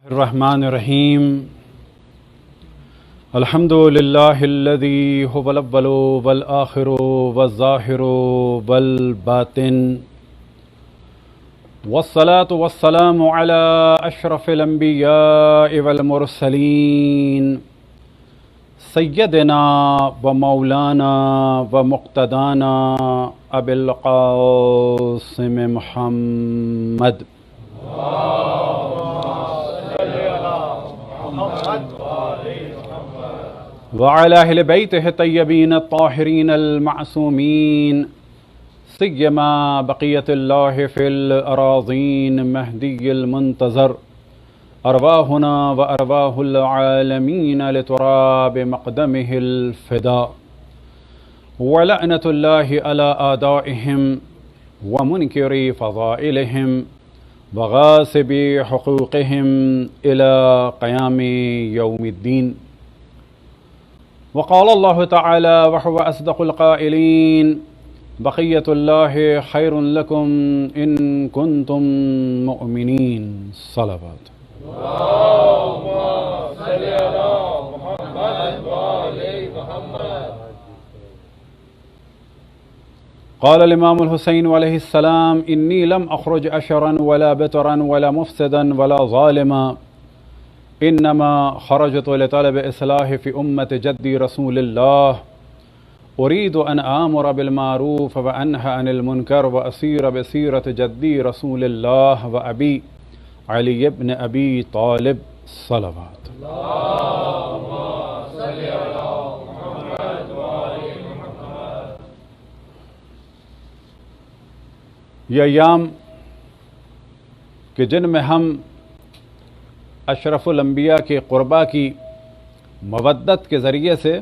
الرحمن الرحیم الحمد للہ الذی هو الاول والآخر والظاہر والباطن والصلاة والسلام على اشرف الانبیاء والمرسلین سیدنا و مولانا و مقتدانا ابی القاسم محمد وعلى أهل بيته الطيبين الطاهرين المعصومين سيما بقية الله في الأراضين مهدي المنتظر أرواحنا وأرواح العالمين لتراب مقدمه الفداء ولعنة الله على أعدائهم ومنكري فضائلهم وغاصبي حقوقهم إلى قيام يوم الدين. وقال الله تعالى وهو أصدق القائلين بقية الله خير لكم إن كنتم مؤمنين. صلوات. اللهم صل على محمد وآل محمد. قال الإمام الحسين عليه السلام إني لم أخرج أشرا ولا بترا ولا مفسدا ولا ظالما انما خرجت لطلب اصلاح في امة جدي رسول الله اريد ان آمر بالمعروف وانهى عن المنكر واسير بسيرة جدي رسول الله وابي علي بن ابي طالب. صلوات. اللهم صل على محمد وآل محمد. یہ ایام کہ جن میں ہم اشرف الانبیاء کے قربا کی مودت کے ذریعے سے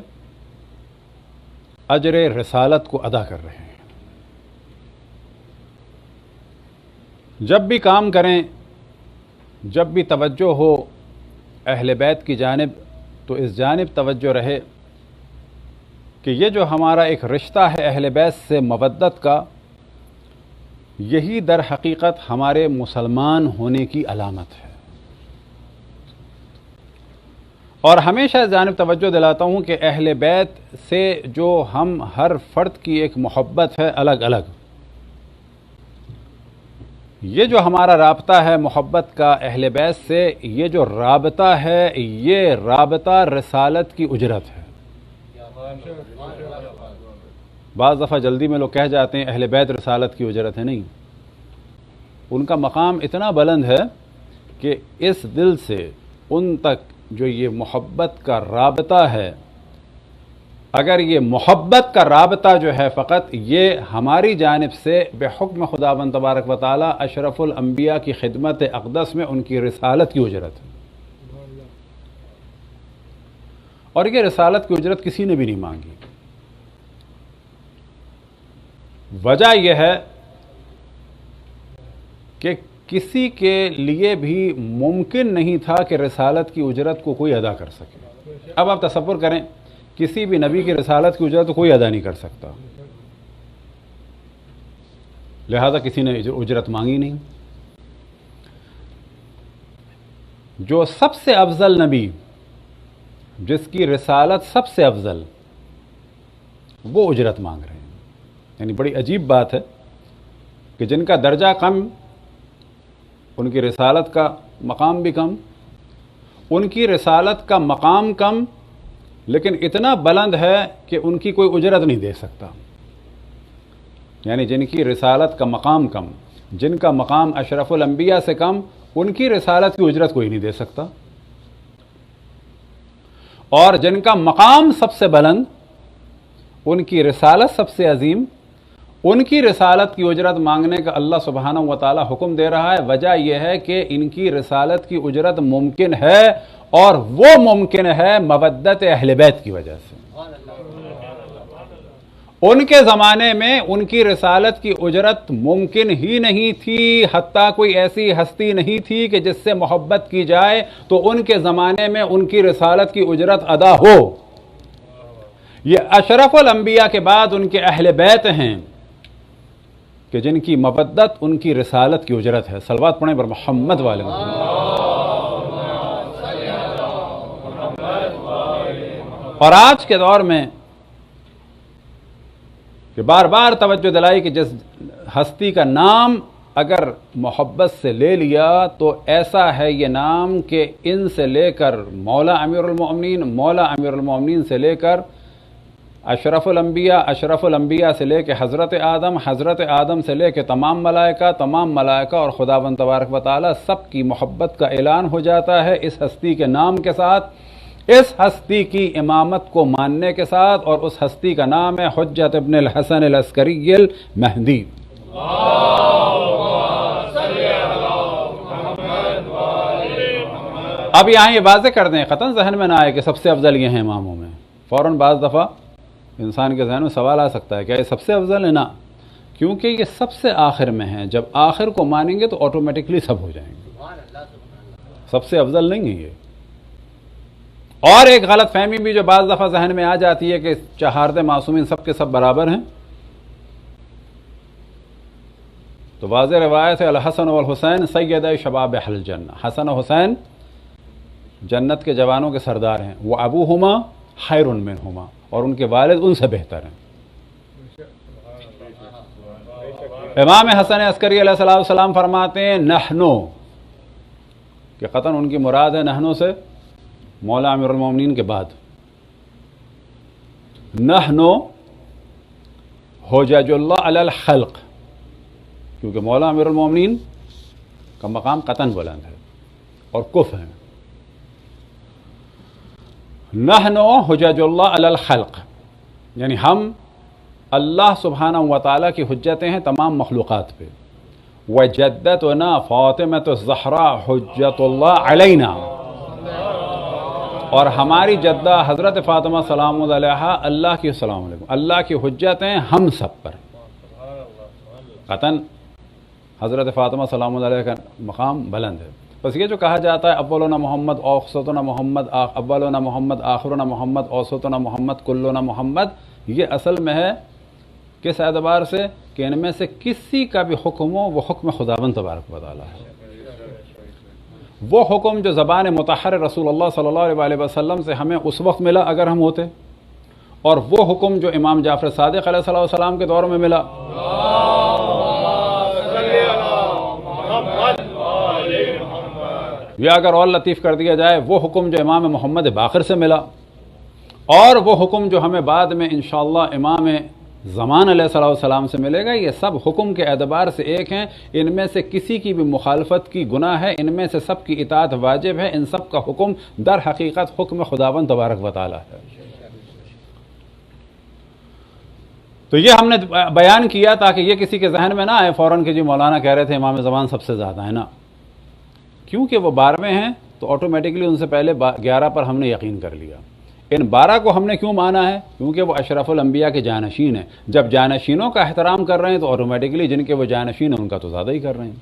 اجر رسالت کو ادا کر رہے ہیں. جب بھی کام کریں، جب بھی توجہ ہو اہل بیت کی جانب، تو اس جانب توجہ رہے کہ یہ جو ہمارا ایک رشتہ ہے اہل بیت سے مودت کا، یہی در حقیقت ہمارے مسلمان ہونے کی علامت ہے. اور ہمیشہ اس جانب توجہ دلاتا ہوں کہ اہل بیت سے جو ہم ہر فرد کی ایک محبت ہے الگ الگ، یہ جو ہمارا رابطہ ہے محبت کا اہل بیت سے، یہ جو رابطہ ہے یہ رابطہ رسالت کی اجرت ہے. بعض دفعہ جلدی میں لوگ کہہ جاتے ہیں اہل بیت رسالت کی اجرت ہے. نہیں، ان کا مقام اتنا بلند ہے کہ اس دل سے ان تک جو یہ محبت کا رابطہ ہے، اگر یہ محبت کا رابطہ جو ہے فقط یہ ہماری جانب سے بحکم خداوند تبارک و تعالی اشرف الانبیاء کی خدمت اقدس میں ان کی رسالت کی اجرت ہے. اور یہ رسالت کی اجرت کسی نے بھی نہیں مانگی. وجہ یہ ہے کہ کسی کے لیے بھی ممکن نہیں تھا کہ رسالت کی اجرت کو کوئی ادا کر سکے. اب آپ تصور کریں، کسی بھی نبی کی رسالت کی اجرت کو کوئی ادا نہیں کر سکتا، لہذا کسی نے اجرت مانگی نہیں. جو سب سے افضل نبی، جس کی رسالت سب سے افضل، وہ اجرت مانگ رہے ہیں. یعنی بڑی عجیب بات ہے کہ جن کا درجہ کم، ان کی رسالت کا مقام بھی کم، ان کی رسالت کا مقام کم، لیکن اتنا بلند ہے کہ ان کی کوئی اجرت نہیں دے سکتا. یعنی جن کی رسالت کا مقام کم، جن کا مقام اشرف الانبیاء سے کم، ان کی رسالت کی اجرت کوئی نہیں دے سکتا. اور جن کا مقام سب سے بلند، ان کی رسالت سب سے عظیم، ان کی رسالت کی اجرت مانگنے کا اللہ سبحانہ و تعالی حکم دے رہا ہے. وجہ یہ ہے کہ ان کی رسالت کی اجرت ممکن ہے، اور وہ ممکن ہے مودت اہل بیت کی وجہ سے. ان کے زمانے میں ان کی رسالت کی اجرت ممکن ہی نہیں تھی، حتیٰ کوئی ایسی ہستی نہیں تھی کہ جس سے محبت کی جائے تو ان کے زمانے میں ان کی رسالت کی اجرت ادا ہو. یہ اشرف الانبیاء کے بعد ان کے اہل بیت ہیں کہ جن کی مودت ان کی رسالت کی اجرت ہے. صلوات پڑھیں بر محمد والے محمد. اور آج کے دور میں کہ بار بار توجہ دلائی کہ جس ہستی کا نام اگر محبت سے لے لیا تو ایسا ہے یہ نام کہ ان سے لے کر مولا امیر المومنین سے لے کر اشرف الانبیاء سے لے کے حضرت آدم سے لے کے تمام ملائکہ اور خداوند تبارک و تعالی سب کی محبت کا اعلان ہو جاتا ہے اس ہستی کے نام کے ساتھ، اس ہستی کی امامت کو ماننے کے ساتھ، اور اس ہستی کا نام ہے حجت ابن الحسن العسکری المہدی۔ اب یہاں یہ واضح کر دیں، قطعاً ذہن میں نہ آئے کہ سب سے افضل یہ ہیں اماموں میں، فوراً بعض دفعہ انسان کے ذہن میں سوال آ سکتا ہے کہ یہ سب سے افضل ہے؟ نہ، کیونکہ یہ سب سے آخر میں ہیں، جب آخر کو مانیں گے تو آٹومیٹکلی سب ہو جائیں گے، سب سے افضل نہیں ہے یہ۔ اور ایک غلط فہمی بھی جو بعض دفعہ ذہن میں آ جاتی ہے کہ چہارد معصومین سب کے سب برابر ہیں، تو واضح روایت ہے الحسن والحسین سیدی شباب اہل الجنہ، حسن و حسین جنت کے جوانوں کے سردار ہیں، وہ ابوہما خیر منہما، اور ان کے والد ان سے بہتر ہیں۔ امام حسن عسکری علیہ السلام فرماتے ہیں نحنو، کہ قطعاً ان کی مراد ہے نحنو سے مولا امیر المومنین کے بعد، نحنو حجج اللہ علی الخلق، کیونکہ مولا امیر المومنین کا مقام قطعاً بلند ہے اور کف ہے۔ نحنو حجج اللہ علی الخلق، یعنی ہم اللہ سبحانہ و تعالیٰ کی حجتیں ہیں تمام مخلوقات پہ۔ وجدتنا فاطمۃ الزہرا حجت اللہ علینا، اور ہماری جدہ حضرت فاطمہ سلام اللہ علیہا اللہ کی حجتیں ہم سب پر۔ قطعاً حضرت فاطمہ سلام اللہ علیہ کا مقام بلند ہے۔ بس یہ جو کہا جاتا ہے اولنا محمد اوسطنا محمد اولنا محمد آخرنا محمد اوسطنا محمد کلنا محمد، یہ اصل میں ہے کس اعتبار سے کہ ان میں سے کسی کا بھی حکم ہو وہ حکم خداوند تبارک و تعالی ہے، وہ حکم جو زبان مطہر رسول اللہ صلی اللہ علیہ وسلم سے ہمیں اس وقت ملا اگر ہم ہوتے، اور وہ حکم جو امام جعفر صادق علیہ السلام کے دور میں ملا، یا اگر اور لطیف کر دیا جائے وہ حکم جو امام محمد باقر سے ملا، اور وہ حکم جو ہمیں بعد میں انشاءاللہ امام زمان علیہ السلام سے ملے گا، یہ سب حکم کے اعتبار سے ایک ہیں، ان میں سے کسی کی بھی مخالفت کی گناہ ہے، ان میں سے سب کی اطاعت واجب ہے، ان سب کا حکم در حقیقت حکم خداوند تبارک و تعالی ہے۔ تو یہ ہم نے بیان کیا تاکہ یہ کسی کے ذہن میں نہ آئے فوراً کہ جی مولانا کہہ رہے تھے امام زمان سب سے زیادہ ہے، نا، کیونکہ وہ 12ویں ہیں تو آٹومیٹکلی ان سے پہلے 11 پر ہم نے یقین کر لیا۔ ان 12 کو ہم نے کیوں مانا ہے؟ کیونکہ وہ اشرف الانبیاء کے جانشین ہیں، جب جانشینوں کا احترام کر رہے ہیں تو آٹومیٹکلی جن کے وہ جانشین ہیں ان کا تو زیادہ ہی کر رہے ہیں،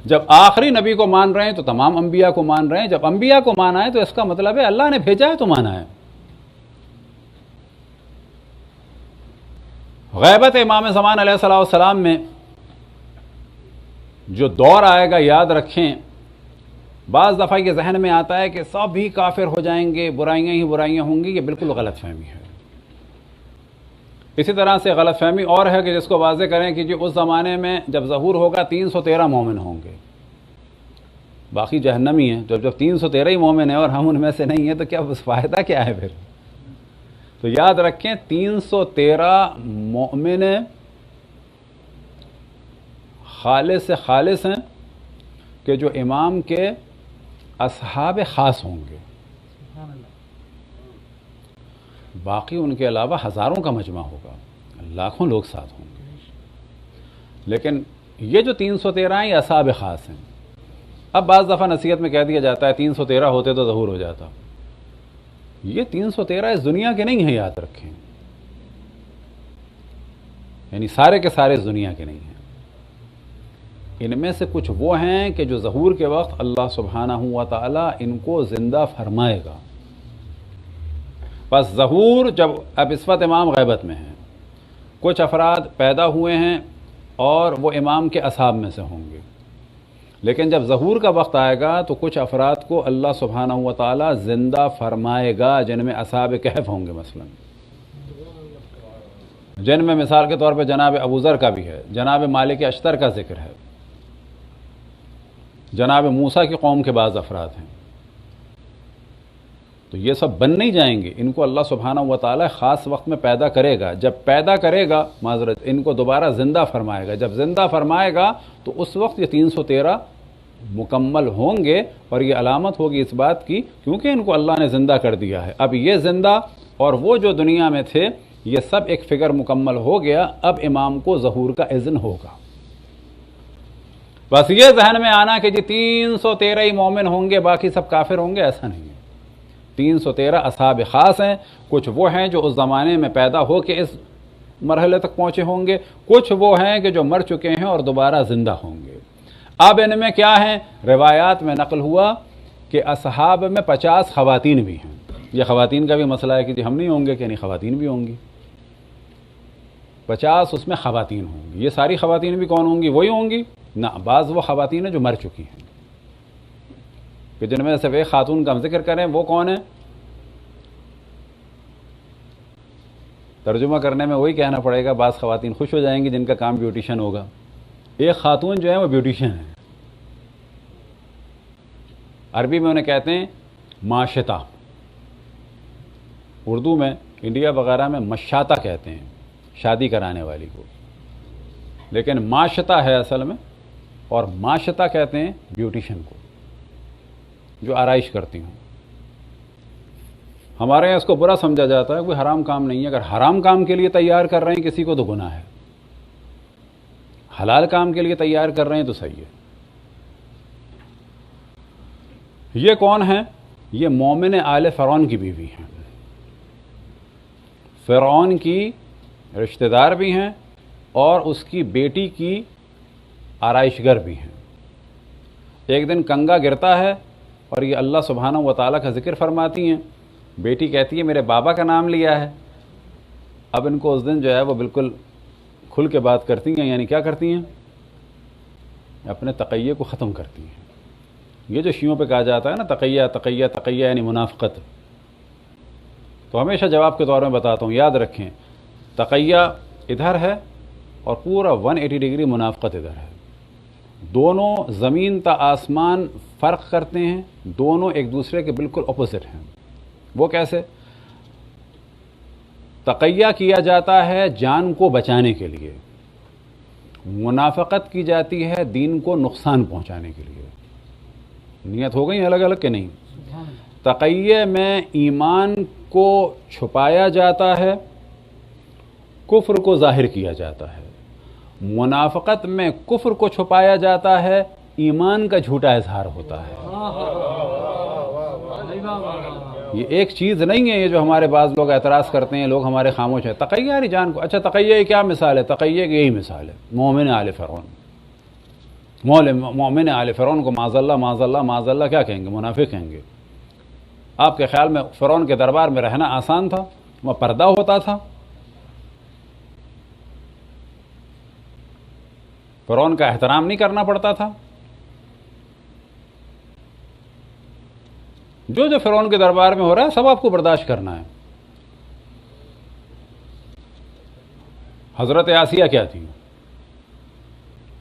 جب آخری نبی کو مان رہے ہیں تو تمام انبیاء کو مان رہے ہیں، جب انبیاء کو مانا ہے تو اس کا مطلب ہے اللہ نے بھیجا ہے تو مانا ہے۔ غیبت امام زمان علیہ السلام میں جو دور آئے گا یاد رکھیں، بعض دفعہ یہ ذہن میں آتا ہے کہ سب ہی کافر ہو جائیں گے، برائیاں ہی برائیاں ہوں گی، یہ بالکل غلط فہمی ہے۔ اسی طرح سے غلط فہمی اور ہے کہ جس کو واضح کریں کہ جی اس زمانے میں جب ظہور ہوگا 313 مومن ہوں گے، باقی جہنمی ہیں۔ جب 313 ہی مومن ہیں اور ہم ان میں سے نہیں ہیں تو کیا فائدہ کیا ہے پھر؟ تو یاد رکھیں 313 مومن خالص سے خالص ہیں کہ جو امام کے اصحاب خاص ہوں گے، باقی ان کے علاوہ ہزاروں کا مجمع ہوگا، لاکھوں لوگ ساتھ ہوں گے، لیکن یہ جو 313 ہیں یہ اصحاب خاص ہیں۔ اب بعض دفعہ نصیحت میں کہہ دیا جاتا ہے 313 ہوتے تو ظہور ہو جاتا، یہ 313 اس دنیا کے نہیں ہیں، یاد رکھیں، یعنی سارے کے سارے اس دنیا کے نہیں ہیں، ان میں سے کچھ وہ ہیں کہ جو ظہور کے وقت اللہ سبحانہ و تعالی ان کو زندہ فرمائے گا۔ بس ظہور جب اب اس وقت امام غیبت میں ہیں، کچھ افراد پیدا ہوئے ہیں اور وہ امام کے اصحاب میں سے ہوں گے، لیکن جب ظہور کا وقت آئے گا تو کچھ افراد کو اللہ سبحانہ و تعالیٰ زندہ فرمائے گا، جن میں اصحاب کہف ہوں گے مثلا، جن میں مثال کے طور پہ جناب ابو ذر کا بھی ہے، جناب مالک اشتر کا ذکر ہے، جناب موسیٰ کی قوم کے بعض افراد ہیں. تو یہ سب بن نہیں جائیں گے، ان کو اللہ سبحانہ و تعالیٰ خاص وقت میں پیدا کرے گا. جب پیدا کرے گا معذرت ان کو دوبارہ زندہ فرمائے گا. جب زندہ فرمائے گا تو اس وقت یہ 313 مکمل ہوں گے، اور یہ علامت ہوگی اس بات کی کیونکہ ان کو اللہ نے زندہ کر دیا ہے. اب یہ زندہ اور وہ جو دنیا میں تھے یہ سب ایک فگر مکمل ہو گیا. اب امام کو ظہور کا اذن ہوگا. بس یہ ذہن میں آنا کہ جی 313 ہی مومن ہوں گے باقی سب کافر ہوں گے، ایسا نہیں ہے. 313 اصحاب خاص ہیں. کچھ وہ ہیں جو اس زمانے میں پیدا ہو کے اس مرحلے تک پہنچے ہوں گے، کچھ وہ ہیں کہ جو مر چکے ہیں اور دوبارہ زندہ ہوں گے. اب ان میں کیا ہیں؟ روایات میں نقل ہوا کہ اصحاب میں 50 خواتین بھی ہیں. یہ خواتین کا بھی مسئلہ ہے کہ جی ہم نہیں ہوں گے کہ نہیں، خواتین بھی ہوں گی. 50 اس میں خواتین ہوں گی. یہ ساری خواتین بھی کون ہوں گی؟ وہی ہوں گی؟ نہ، بعض وہ خواتین ہیں جو مر چکی ہیں، کہ جن میں صرف ایک خاتون کا ہم ذکر کریں. وہ کون ہے؟ ترجمہ کرنے میں وہی کہنا پڑے گا، بعض خواتین خوش ہو جائیں گی جن کا کام بیوٹیشن ہوگا. ایک خاتون جو ہے وہ بیوٹیشن ہے. عربی میں انہیں کہتے ہیں ماشطہ، اردو میں انڈیا وغیرہ میں مشاطہ کہتے ہیں شادی کرانے والی کو، لیکن ماشطہ ہے اصل میں، اور ماشطہ کہتے ہیں بیوٹیشن کو جو آرائش کرتی ہوں. ہمارے یہاں اس کو برا سمجھا جاتا ہے، کوئی حرام کام نہیں ہے. اگر حرام کام کے لیے تیار کر رہے ہیں کسی کو تو گناہ ہے، حلال کام کے لیے تیار کر رہے ہیں تو صحیح ہے. یہ کون ہیں؟ یہ مومن آل فرعون کی بیوی ہیں. فرعون کی رشتہ دار بھی ہیں اور اس کی بیٹی کی آرائش گر بھی ہیں. ایک دن کنگا گرتا ہے اور یہ اللہ سبحانہ و تعالیٰ کا ذکر فرماتی ہیں. بیٹی کہتی ہے میرے بابا کا نام لیا ہے. اب ان کو اس دن جو ہے وہ بالکل کھل کے بات کرتی ہیں، یعنی کیا کرتی ہیں؟ اپنے تقیہ کو ختم کرتی ہیں. یہ جو شیعوں پہ کہا جاتا ہے نا تقیہ تقیہ تقیہ یعنی منافقت، تو ہمیشہ جواب کے طور میں بتاتا ہوں، یاد رکھیں تقیہ ادھر ہے اور پورا 180 ڈگری منافقت ادھر ہے. دونوں زمین تا آسمان فرق کرتے ہیں، دونوں ایک دوسرے کے بالکل اپوزٹ ہیں. وہ کیسے؟ تقیہ کیا جاتا ہے جان کو بچانے کے لیے، منافقت کی جاتی ہے دین کو نقصان پہنچانے کے لیے. نیت ہو گئی الگ الگ کہ نہیں؟ تقیہ میں ایمان کو چھپایا جاتا ہے، کفر کو ظاہر کیا جاتا ہے. منافقت میں کفر کو چھپایا جاتا ہے، ایمان کا جھوٹا اظہار ہوتا ہے. یہ ایک چیز نہیں ہے یہ جو ہمارے بعض لوگ اعتراض کرتے ہیں، لوگ ہمارے خاموش ہیں. تقیہ یعنی جان کو. اچھا تقیہ کی کیا مثال ہے؟ تقیہ کی یہی مثال ہے مومن آل فرعون. مومن آل فرعون کو معاذ اللہ معاذ اللہ معاذ اللہ کیا کہیں گے؟ منافق کہیں گے. آپ کے خیال میں فرعون کے دربار میں رہنا آسان تھا؟ وہاں پردہ ہوتا تھا؟ فرعون کا احترام نہیں کرنا پڑتا تھا؟ جو فرعون کے دربار میں ہو رہا ہے سب آپ کو برداشت کرنا ہے. حضرت آسیہ کیا تھی؟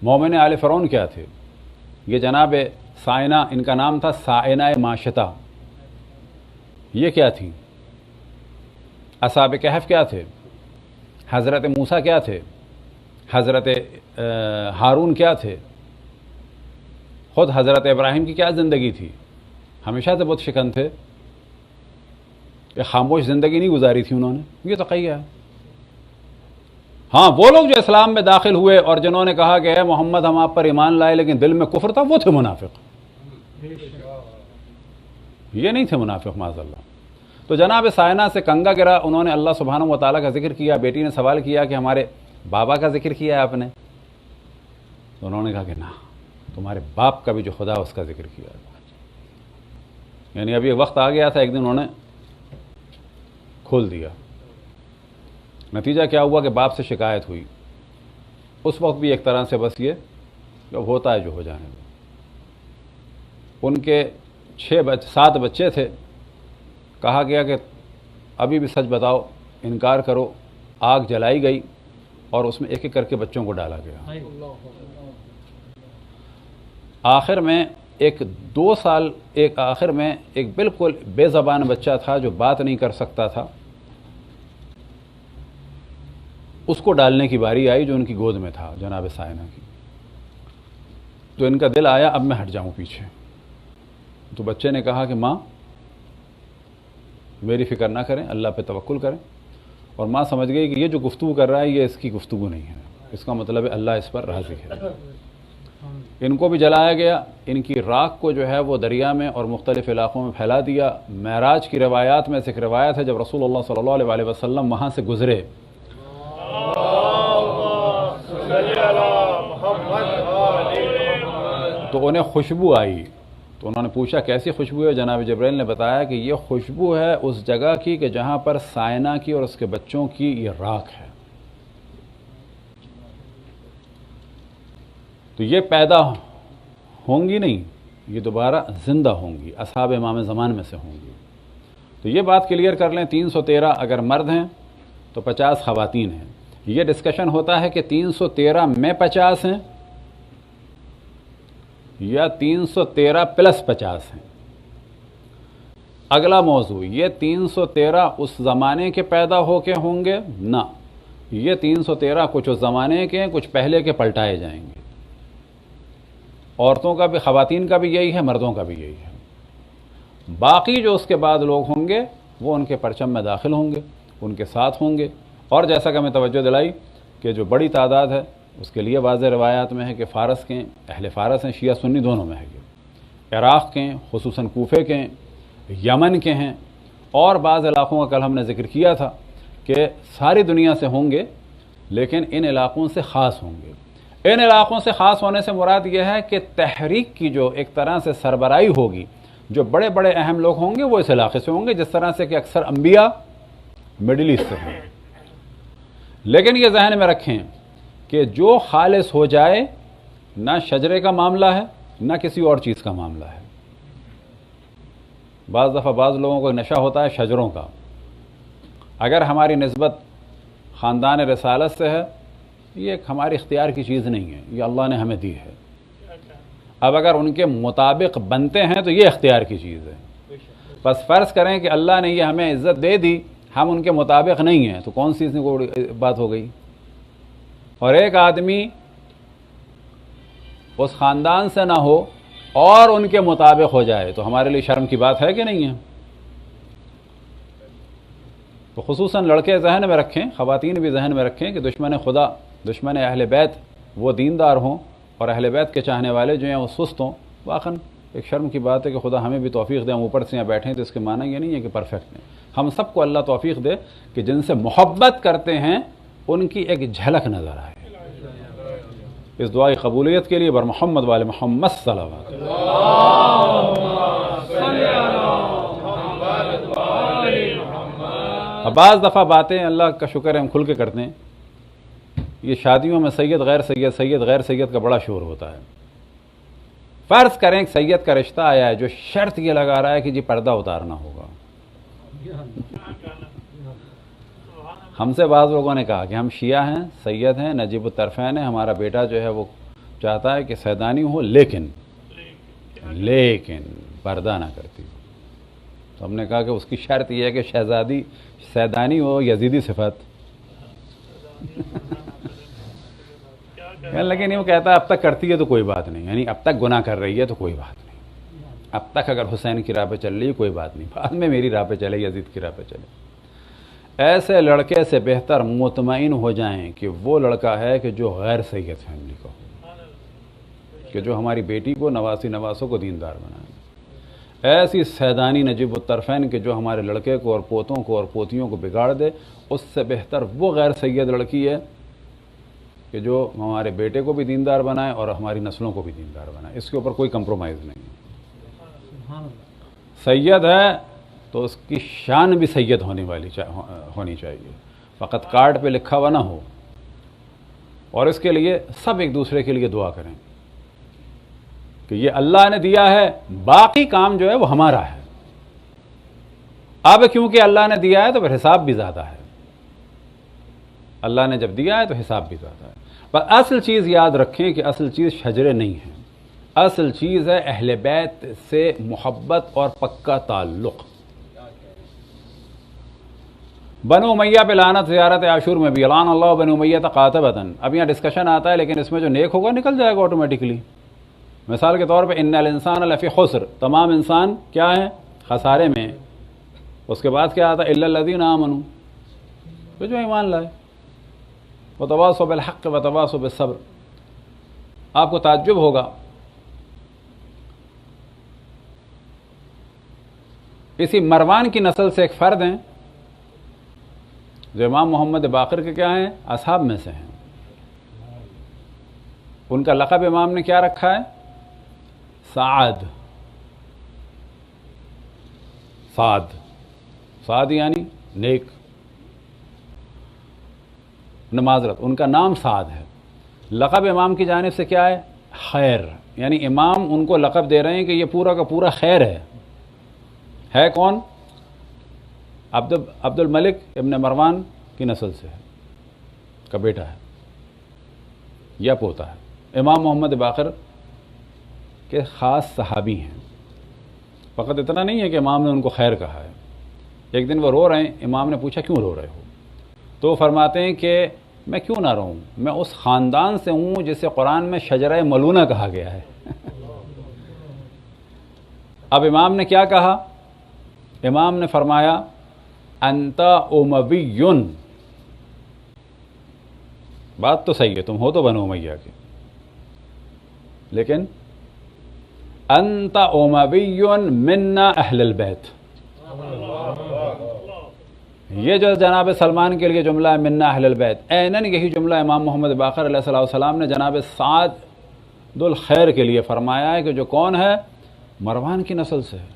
مومن آل فرعون کیا تھے؟ یہ جناب سائنہ، ان کا نام تھا سائنہ ماشطہ. یہ کیا تھی؟ اصحاب کہف کیا تھے؟ حضرت موسیٰ کیا تھے؟ حضرت ہارون کیا تھے؟ خود حضرت ابراہیم کی کیا زندگی تھی؟ ہمیشہ سے بہت شکن تھے، کہ خاموش زندگی نہیں گزاری تھی انہوں نے. یہ تقیہ ہے. ہاں وہ لوگ جو اسلام میں داخل ہوئے اور جنہوں نے کہا کہ اے محمد ہم آپ پر ایمان لائے لیکن دل میں کفر تھا، وہ تھے منافق. یہ نہیں تھے منافق معاذ اللہ. تو جناب سائنہ سے کنگا گرا، انہوں نے اللہ سبحانہ و تعالیٰ کا ذکر کیا. بیٹی نے سوال کیا کہ ہمارے بابا کا ذکر کیا ہے آپ نے؟ تو انہوں نے کہا کہ نہ، تمہارے باپ کا بھی جو خدا اس کا ذکر کیا ہے. یعنی ابھی وقت آ گیا تھا، ایک دن انہوں نے کھول دیا. نتیجہ کیا ہوا کہ باپ سے شکایت ہوئی. اس وقت بھی ایک طرح سے بس یہ جب ہوتا ہے جو ہو جانے دو. ان کے 7 بچے تھے. کہا گیا کہ ابھی بھی سچ بتاؤ، انکار کرو. آگ جلائی گئی اور اس میں ایک ایک کر کے بچوں کو ڈالا گیا. آخر میں ایک بالکل بے زبان بچہ تھا جو بات نہیں کر سکتا تھا. اس کو ڈالنے کی باری آئی جو ان کی گود میں تھا، جناب سائنہ کی. تو ان کا دل آیا اب میں ہٹ جاؤں پیچھے. تو بچے نے کہا کہ ماں میری فکر نہ کریں، اللہ پہ توکل کریں. اور ماں سمجھ گئی کہ یہ جو گفتگو کر رہا ہے یہ اس کی گفتگو نہیں ہے، اس کا مطلب ہے اللہ اس پر راضی ہے. ان کو بھی جلایا گیا. ان کی راکھ کو جو ہے وہ دریا میں اور مختلف علاقوں میں پھیلا دیا. معراج کی روایات میں سے ایک روایت ہے، جب رسول اللہ صلی اللہ علیہ وسلم وہاں سے گزرے تو انہیں خوشبو آئی. تو انہوں نے پوچھا کیسی خوشبو ہے؟ جناب جبرائیل نے بتایا کہ یہ خوشبو ہے اس جگہ کی کہ جہاں پر سائنہ کی اور اس کے بچوں کی یہ راکھ ہے. تو یہ پیدا ہوں گی نہیں، یہ دوبارہ زندہ ہوں گی، اصحاب امام زمان میں سے ہوں گی. تو یہ بات کلیئر کر لیں، 313 اگر مرد ہیں تو 50 خواتین ہیں. یہ ڈسکشن ہوتا ہے کہ 313 میں 50 ہیں یا 313 + 50 ہیں. اگلا موضوع، یہ 313 اس زمانے کے پیدا ہو کے ہوں گے؟ نہ، یہ 313 کچھ اس زمانے کے ہیں، کچھ پہلے کے پلٹائے جائیں گے. عورتوں کا بھی، خواتین کا بھی یہی ہے، مردوں کا بھی یہی ہے. باقی جو اس کے بعد لوگ ہوں گے وہ ان کے پرچم میں داخل ہوں گے، ان کے ساتھ ہوں گے. اور جیسا کہ میں توجہ دلائی کہ جو بڑی تعداد ہے اس کے لیے واضح روایات میں ہے کہ فارس کے، اہل فارس ہیں، شیعہ سنی دونوں میں ہے، یہ عراق کے ہیں، خصوصاً کوفے کے ہیں، یمن کے ہیں، اور بعض علاقوں کا کل ہم نے ذکر کیا تھا کہ ساری دنیا سے ہوں گے لیکن ان علاقوں سے خاص ہوں گے. ان علاقوں سے خاص ہونے سے مراد یہ ہے کہ تحریک کی جو ایک طرح سے سربراہی ہوگی، جو بڑے بڑے اہم لوگ ہوں گے وہ اس علاقے سے ہوں گے، جس طرح سے کہ اکثر انبیاء مڈل ایسٹ سے ہیں. لیکن یہ ذہن میں رکھیں کہ جو خالص ہو جائے، نہ شجرے کا معاملہ ہے نہ کسی اور چیز کا معاملہ ہے. بعض دفعہ بعض لوگوں کو نشہ ہوتا ہے شجروں کا. اگر ہماری نسبت خاندان رسالت سے ہے، یہ ایک ہماری اختیار کی چیز نہیں ہے، یہ اللہ نے ہمیں دی ہے. اب اگر ان کے مطابق بنتے ہیں تو یہ اختیار کی چیز ہے. بس فرض کریں کہ اللہ نے یہ ہمیں عزت دے دی، ہم ان کے مطابق نہیں ہیں، تو کون سی بات ہو گئی؟ اور ایک آدمی اس خاندان سے نہ ہو اور ان کے مطابق ہو جائے تو ہمارے لیے شرم کی بات ہے کہ نہیں ہے؟ تو خصوصاً لڑکے ذہن میں رکھیں، خواتین بھی ذہن میں رکھیں کہ دشمن خدا، دشمن اہل بیت وہ دیندار ہوں اور اہل بیت کے چاہنے والے جو ہیں وہ سست ہوں. واقعاً ایک شرم کی بات ہے کہ خدا ہمیں بھی توفیق دے، ہم اوپر سے یہاں بیٹھیں تو اس کے معنی یہ نہیں ہے کہ پرفیکٹ ہیں. ہم سب کو اللہ توفیق دے کہ جن سے محبت کرتے ہیں ان کی ایک جھلک نظر آئے. اس دعا کی قبولیت کے لیے بر محمد والے محمد صلوات. اب بعض دفعہ باتیں اللہ کا شکر ہے ہم کھل کے کرتے ہیں. یہ شادیوں میں سید غیر سید، سید غیر سید کا بڑا شور ہوتا ہے. فرض کریں کہ سید کا رشتہ آیا ہے جو شرط یہ لگا رہا ہے کہ جی پردہ اتارنا ہوگا. ہم سے بعض لوگوں نے کہا کہ ہم شیعہ ہیں، سید ہیں، نجیب الطرفین ہیں، ہمارا بیٹا جو ہے وہ چاہتا ہے کہ سیدانی ہو لیکن پردہ نہ کرتی. تو ہم نے کہا کہ اس کی شرط یہ ہے کہ شہزادی سیدانی ہو، یزیدی صفت. لیکن وہ کہتا ہے اب تک کرتی ہے تو کوئی بات نہیں، یعنی اب تک گناہ کر رہی ہے تو کوئی بات نہیں. اب تک اگر حسین کی راہ پہ چل رہی ہے کوئی بات نہیں، بعد میں میری راہ پہ چلے، یزید کی راہ پہ چلے. ایسے لڑکے سے بہتر مطمئن ہو جائیں کہ وہ لڑکا ہے کہ جو غیر سید فیملی کا ہو، کہ جو ہماری بیٹی کو، نواسی نواسوں کو دیندار بنائے. ایسی سیدانی نجیب الطرفین کہ جو ہمارے لڑکے کو اور پوتوں کو اور پوتیوں کو بگاڑ دے، اس سے بہتر وہ غیر سید لڑکی ہے کہ جو ہمارے بیٹے کو بھی دیندار بنائے اور ہماری نسلوں کو بھی دیندار بنائے. اس کے اوپر کوئی کمپرومائز نہیں ہے. سید ہے تو اس کی شان بھی سید ہونی چاہیے، فقط کارڈ پہ لکھا ہوا نہ ہو. اور اس کے لیے سب ایک دوسرے کے لیے دعا کریں کہ یہ اللہ نے دیا ہے، باقی کام جو ہے وہ ہمارا ہے۔ اب کیونکہ اللہ نے دیا ہے تو پھر حساب بھی زیادہ ہے، اللہ نے جب دیا ہے تو حساب بھی زیادہ ہے۔ پر اصل چیز یاد رکھیں کہ اصل چیز شجرے نہیں ہیں، اصل چیز ہے اہل بیت سے محبت اور پکا تعلق۔ بنو امیہ پہ لعنت زیارت عاشور میں بھی، لعن اللہ بنو امیہ قاطبۃ۔ اب یہاں ڈسکشن آتا ہے، لیکن اس میں جو نیک ہوگا نکل جائے گا آٹومیٹکلی۔ مثال کے طور پہ ان الانسان لفی خسر، تمام انسان کیا ہیں؟ خسارے میں۔ اس کے بعد کیا آتا ہے؟ الا الذین آمنوا، تو جو ایمان لائے، وتواصوا بالحق وتواصوا بالصبر۔ آپ کو تعجب ہوگا، اسی مروان کی نسل سے ایک فرد ہیں جو امام محمد باقر کے کیا ہیں؟ اصحاب میں سے ہیں۔ ان کا لقب امام نے کیا رکھا ہے؟ سعد۔ سعد یعنی نیک، معذرت، ان کا نام سعد ہے، لقب امام کی جانب سے کیا ہے؟ خیر، یعنی امام ان کو لقب دے رہے ہیں کہ یہ پورا کا پورا خیر ہے کون؟ عبد الملک ابن مروان کی نسل سے ہے، کا بیٹا ہے یا پوتا ہے۔ امام محمد باقر کے خاص صحابی ہیں۔ فقط اتنا نہیں ہے کہ امام نے ان کو خیر کہا ہے۔ ایک دن وہ رو رہے ہیں، امام نے پوچھا کیوں رو رہے ہو؟ تو وہ فرماتے ہیں کہ میں کیوں نہ رہوں، میں اس خاندان سے ہوں جسے قرآن میں شجرہ ملونہ کہا گیا ہے۔ اب امام نے کیا کہا؟ امام نے فرمایا انت اموی، بات تو صحیح ہے، تم ہو تو بنو امیہ کے، لیکن انت اموی منا اہل البیت۔ یہ جو جناب سلمان کے لیے جملہ ہے منا اہل البیت، اینن یہی جملہ امام محمد باقر علیہ الصلوۃ والسلام نے جناب سعد الخیر کے لیے فرمایا ہے کہ جو کون ہے؟ مروان کی نسل سے ہے،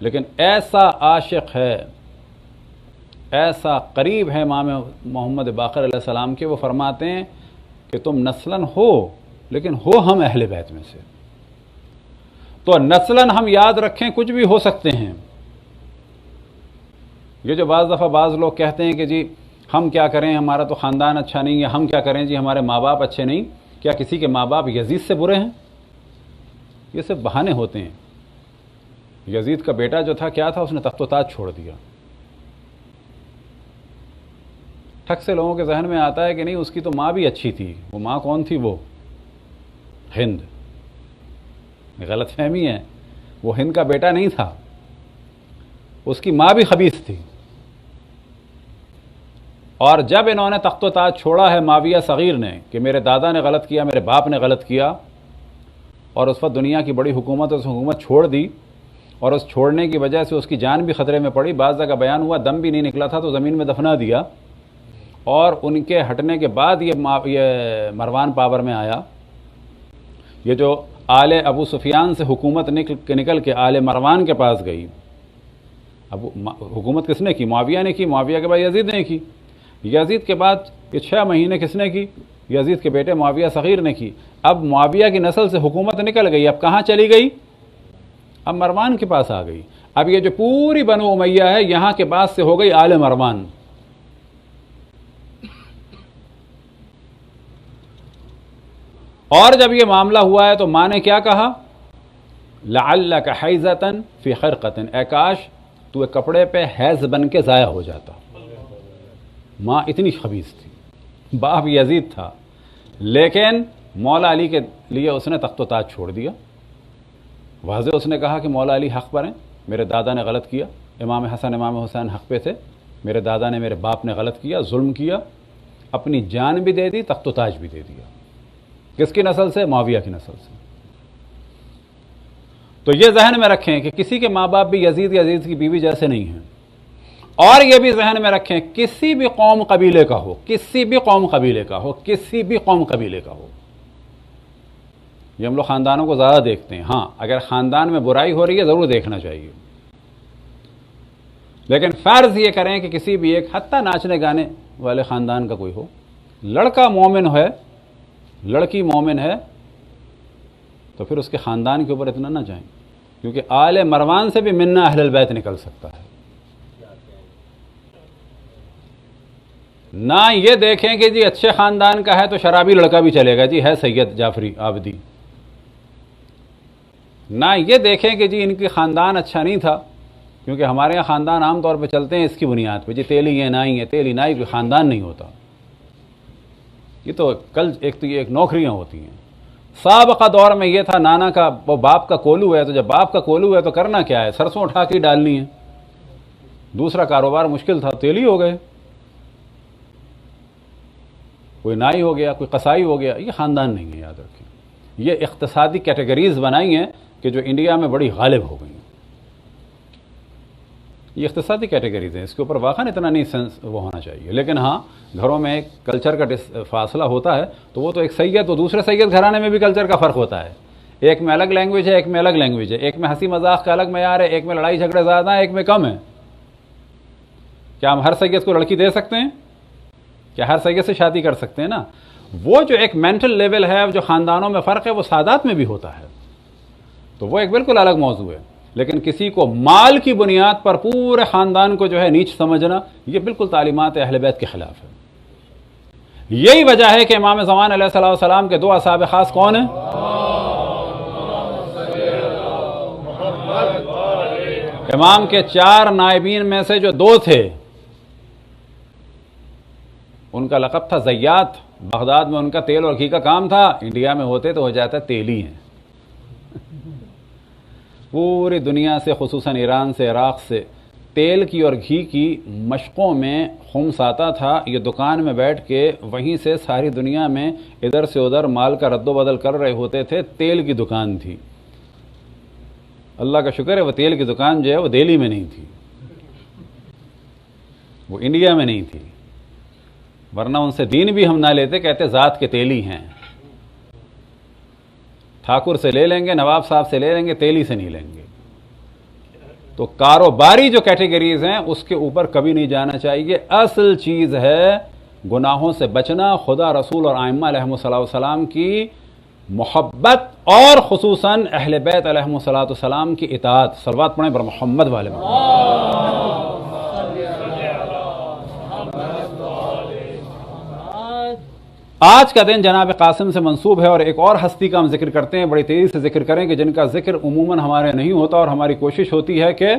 لیکن ایسا عاشق ہے، ایسا قریب ہے امام محمد باقر علیہ السلام کے، وہ فرماتے ہیں کہ تم نسلاً ہو لیکن ہو ہم اہل بیت میں سے۔ تو نسلاً ہم یاد رکھیں کچھ بھی ہو سکتے ہیں۔ یہ جو بعض دفعہ بعض لوگ کہتے ہیں کہ جی ہم کیا کریں، ہمارا تو خاندان اچھا نہیں ہے، ہم کیا کریں جی ہمارے ماں باپ اچھے نہیں، کیا کسی کے ماں باپ یزید سے برے ہیں؟ یہ سب بہانے ہوتے ہیں۔ یزید کا بیٹا جو تھا کیا تھا؟ اس نے تخت و تاج چھوڑ دیا۔ ٹھک سے لوگوں کے ذہن میں آتا ہے کہ نہیں اس کی تو ماں بھی اچھی تھی۔ وہ ماں کون تھی؟ وہ ہند۔ غلط فہمی ہے، وہ ہند کا بیٹا نہیں تھا، اس کی ماں بھی خبیث تھی۔ اور جب انہوں نے تخت و تاج چھوڑا ہے معاویہ صغیر نے کہ میرے دادا نے غلط کیا، میرے باپ نے غلط کیا، اور اس وقت دنیا کی بڑی حکومت اس حکومت چھوڑ دی، اور اس چھوڑنے کی وجہ سے اس کی جان بھی خطرے میں پڑی، بعض جگہ بیان ہوا دم بھی نہیں نکلا تھا تو زمین میں دفنا دیا، اور ان کے ہٹنے کے بعد یہ مروان پاور میں آیا۔ یہ جو آل ابو سفیان سے حکومت نکل کے آل مروان کے پاس گئی، اب حکومت کس نے کی؟ معاویہ نے کی، معاویہ کے بعد یزید نے کی، یزید کے بعد یہ 6 مہینے کس نے کی؟ یزید کے بیٹے معاویہ صغیر نے کی۔ اب معاویہ کی نسل سے حکومت نکل گئی، اب کہاں چلی گئی؟ اب مروان کے پاس آ گئی۔ اب یہ جو پوری بنو امیہ ہے یہاں کے بعد سے ہو گئی آل مروان۔ اور جب یہ معاملہ ہوا ہے تو ماں نے کیا کہا؟ لعلک حیزۃ فی خرقۃ، اے کاش تو ایک کپڑے پہ حیض بن کے ضائع ہو جاتا۔ ماں اتنی خبیث تھی، باپ یزید تھا، لیکن مولا علی کے لیے اس نے تخت و تاج چھوڑ دیا۔ واضح اس نے کہا کہ مولا علی حق پر ہیں، میرے دادا نے غلط کیا، امام حسن امام حسین حق پہ تھے، میرے دادا نے میرے باپ نے غلط کیا، ظلم کیا، اپنی جان بھی دے دی، تخت و تاج بھی دے دیا۔ کس کی نسل سے؟ معاویہ کی نسل سے۔ تو یہ ذہن میں رکھیں کہ کسی کے ماں باپ بھی یزید کی بیوی جیسے نہیں ہیں، اور یہ بھی ذہن میں رکھیں کسی بھی قوم قبیلے کا ہو، کسی بھی قوم قبیلے کا ہو، کسی بھی قوم قبیلے کا ہو، یہ ہم لوگ خاندانوں کو زیادہ دیکھتے ہیں۔ ہاں اگر خاندان میں برائی ہو رہی ہے ضرور دیکھنا چاہیے، لیکن فرض یہ کریں کہ کسی بھی ایک حتیٰ ناچنے گانے والے خاندان کا کوئی ہو، لڑکا مومن ہے، لڑکی مومن ہے، تو پھر اس کے خاندان کے اوپر اتنا نہ جائیں، کیونکہ آل مروان سے بھی منا اہل البیت نکل سکتا ہے۔ نہ یہ دیکھیں کہ جی اچھے خاندان کا ہے تو شرابی لڑکا بھی چلے گا، جی ہے سید جعفری آبدی۔ نہ یہ دیکھیں کہ جی ان کی خاندان اچھا نہیں تھا، کیونکہ ہمارے یہاں خاندان عام طور پہ چلتے ہیں اس کی بنیاد پہ، جی تیلی ہے نائی ہے، تیلی نائی کوئی خاندان نہیں ہوتا، یہ تو ایک نوکریاں ہوتی ہیں۔ سابقہ دور میں یہ تھا نانا کا وہ باپ کا کولو ہے، تو جب باپ کا کولو ہے تو کرنا کیا ہے، سرسوں اٹھا کے ڈالنی ہے، دوسرا کاروبار مشکل تھا، تیلی ہو گئے، کوئی نائی ہو گیا، کوئی قصائی ہو گیا، یہ خاندان نہیں ہے، یاد رکھیں۔ یہ اقتصادی کیٹیگریز بنائی ہیں کہ جو انڈیا میں بڑی غالب ہو گئی ہیں، یہ اقتصادی کیٹیگریز ہیں، اس کے اوپر واقعاً اتنا نہیں سینس وہ ہونا چاہیے، لیکن ہاں گھروں میں ایک کلچر کا فاصلہ ہوتا ہے، تو وہ تو ایک سید تو دوسرے سید گھرانے میں بھی کلچر کا فرق ہوتا ہے، ایک میں الگ لینگویج ہے، ایک میں الگ لینگویج ہے، ایک میں ہنسی مذاق کا الگ معیار ہے، ایک میں لڑائی جھگڑے زیادہ ہیں، ایک میں کم ہے۔ کیا ہم ہر سید کو لڑکی دے سکتے ہیں؟ کیا ہر سید سے شادی کر سکتے ہیں؟ نا، وہ جو ایک مینٹل لیول ہے، جو خاندانوں میں فرق ہے، وہ سادات میں بھی ہوتا ہے، تو وہ ایک بالکل الگ موضوع ہے۔ لیکن کسی کو مال کی بنیاد پر پورے خاندان کو جو ہے نیچ سمجھنا، یہ بالکل تعلیمات اہل بیت کے خلاف ہے۔ یہی وجہ ہے کہ امام زمان علیہ الصلوۃ والسلام کے دو اصحاب خاص کون ہیں؟ امام کے 4 نائبین میں سے جو 2 تھے، ان کا لقب تھا زیات، بغداد میں ان کا تیل اور گھی کا کام تھا، انڈیا میں ہوتے تو ہو جاتا تیلی ہیں۔ پوری دنیا سے، خصوصاً ایران سے، عراق سے تیل کی اور گھی کی مشقوں میں خمس آتا تھا، یہ دکان میں بیٹھ کے وہیں سے ساری دنیا میں ادھر سے ادھر مال کا رد و بدل کر رہے ہوتے تھے، تیل کی دکان تھی۔ اللہ کا شکر ہے وہ تیل کی دکان جو ہے وہ دہلی میں نہیں تھی، وہ انڈیا میں نہیں تھی، ورنہ ان سے دین بھی ہم نہ لیتے، کہتے ذات کے تیلی ہیں، ٹھاکر سے لے لیں گے، نواب صاحب سے لے لیں گے، تیلی سے نہیں لیں گے۔ تو کاروباری جو کیٹیگریز ہیں اس کے اوپر کبھی نہیں جانا چاہیے۔ اصل چیز ہے گناہوں سے بچنا، خدا، رسول اور ائمہ علیہم السلام کی محبت، اور خصوصاً اہل بیت علیہم السلام کی اطاعت۔ صلوات پڑھیں پر محمد والے آج کا دن جناب قاسم سے منسوب ہے، اور ایک اور ہستی کا ہم ذکر کرتے ہیں، بڑی تیزی سے ذکر کریں کہ جن کا ذکر عموماً ہمارے نہیں ہوتا، اور ہماری کوشش ہوتی ہے کہ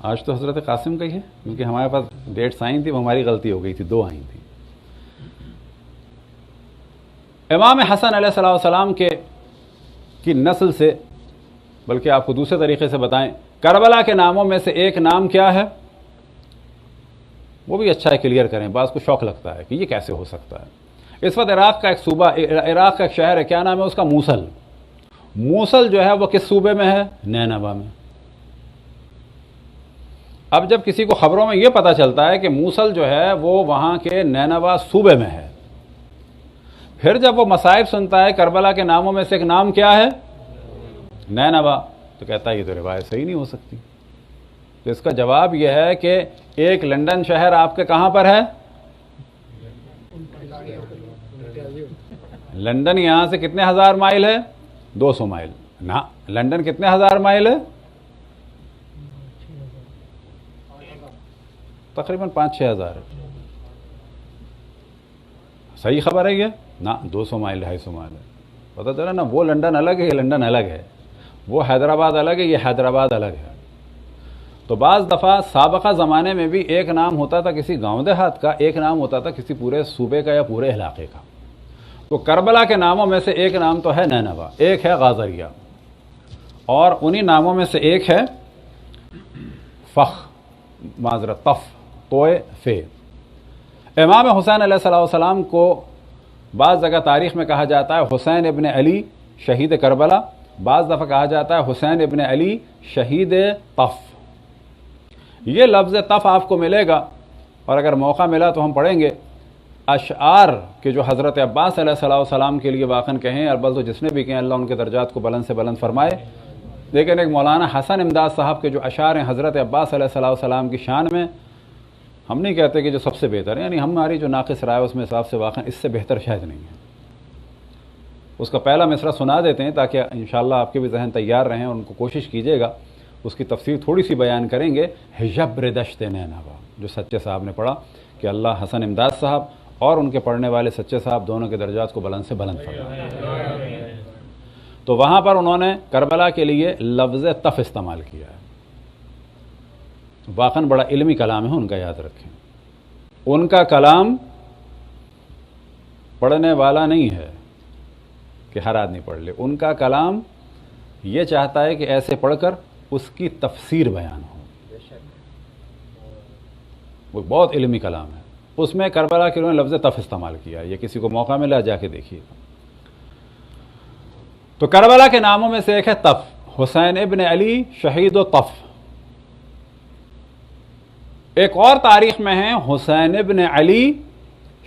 آج تو حضرت قاسم کا ہی ہے، کیونکہ ہمارے پاس ڈیٹس آئی تھی، وہ ہماری غلطی ہو گئی تھی، 2 آئی تھی۔ امام حسن علیہ السلام کی نسل سے، بلکہ آپ کو دوسرے طریقے سے بتائیں، کربلا کے ناموں میں سے ایک نام کیا ہے؟ وہ بھی اچھا ہے کلیئر کریں، بعض کو شوق لگتا ہے کہ یہ کیسے ہو سکتا ہے۔ اس وقت عراق کا ایک صوبہ، عراق کا ایک شہر ہے، کیا نام ہے اس کا؟ موصل۔ موصل جو ہے وہ کس صوبے میں ہے؟ نینوا میں۔ اب جب کسی کو خبروں میں یہ پتہ چلتا ہے کہ موصل جو ہے وہ وہاں کے نینوا صوبے میں ہے، پھر جب وہ مصائب سنتا ہے، کربلا کے ناموں میں سے ایک نام کیا ہے؟ نینوا، تو کہتا ہے یہ تو روایت صحیح نہیں ہو سکتی۔ تو اس کا جواب یہ ہے کہ ایک لندن شہر آپ کے کہاں پر ہے؟ لندن یہاں سے کتنے ہزار مائل ہے؟ 200 مائل۔ نہ، لندن کتنے ہزار مائل ہے؟ تقریباً 5-6 ہزار۔ صحیح خبر ہے یہ؟ نہ، 200 مائل 250 مائل ہے۔ پتہ چلا نا، وہ لندن الگ ہے، یہ لندن الگ ہے، وہ حیدرآباد الگ ہے، یہ حیدرآباد الگ ہے۔ تو بعض دفعہ سابقہ زمانے میں بھی ایک نام ہوتا تھا کسی گاؤں دیہات کا، ایک نام ہوتا تھا کسی پورے صوبے کا یا پورے علاقے کا۔ تو کربلا کے ناموں میں سے ایک نام تو ہے نینوا، ایک ہے غازریہ، اور انہی ناموں میں سے ایک ہے طف، توئے فے۔ امام حسین علیہ السلام کو بعض جگہ تاریخ میں کہا جاتا ہے حسین ابن علی شہید کربلا، بعض دفعہ کہا جاتا ہے حسین ابن علی شہید طف۔ یہ لفظ طف آپ کو ملے گا، اور اگر موقع ملا تو ہم پڑھیں گے اشعار کہ جو حضرت عباس علیہ السلام کے لیے واقعاً کہیں، اربل تو جس نے بھی کہیں، اللہ ان کے درجات کو بلند سے بلند فرمائے۔ لیکن ایک مولانا حسن امداد صاحب کے جو اشعار ہیں حضرت عباس علیہ السلام کی شان میں، ہم نہیں کہتے کہ جو سب سے بہتر ہے، یعنی ہماری جو ناقص رائے اس میں حساب سے واقعاً اس سے بہتر شاید نہیں ہے۔ اس کا پہلا مصرع سنا دیتے ہیں تاکہ انشاءاللہ آپ کے بھی ذہن تیار رہیں اور ان کو کوشش کیجیے گا. اس کی تفسیر تھوڑی سی بیان کریں گے. حجبر دشت نینوا جو سچے صاحب نے پڑھا کہ اللہ حسن امداد صاحب اور ان کے پڑھنے والے سچے صاحب دونوں کے درجات کو بلند سے بلند فرمائے. تو وہاں پر انہوں نے کربلا کے لیے لفظ تف استعمال کیا ہے. واقعاً بڑا علمی کلام ہے ان کا, یاد رکھیں. ان کا کلام پڑھنے والا نہیں ہے کہ ہر آدمی پڑھ لے. ان کا کلام یہ چاہتا ہے کہ ایسے پڑھ کر اس کی تفسیر بیان ہو. وہ بہت علمی کلام ہے. اس میں کربلا کے انہوں نے لفظ تف استعمال کیا. یہ کسی کو موقع ملا جا کے دیکھیے. تو کربلا کے ناموں میں سے ایک ہے تف. حسین ابن علی شہید و تف. ایک اور تاریخ میں ہے حسین ابن علی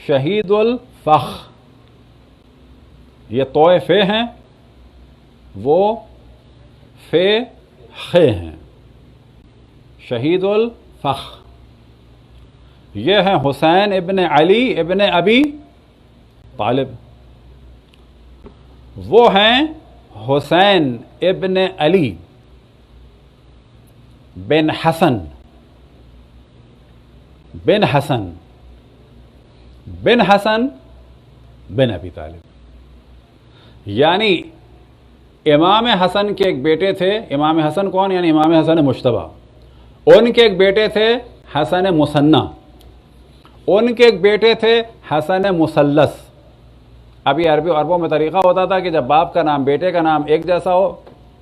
شہید الفخ. یہ توئے فے ہیں, وہ فے خے ہیں. شہید الفخ یہ ہیں حسین ابن علی ابن ابی طالب. وہ ہیں حسین ابن علی بن حسن بن حسن بن حسن بن ابی طالب. یعنی امام حسن کے ایک بیٹے تھے. امام حسن کون؟ یعنی امام حسن مجتبی. ان کے ایک بیٹے تھے حسن مثنی. ان کے ایک بیٹے تھے حسن مثلث. ابھی عربوں میں طریقہ ہوتا تھا کہ جب باپ کا نام بیٹے کا نام ایک جیسا ہو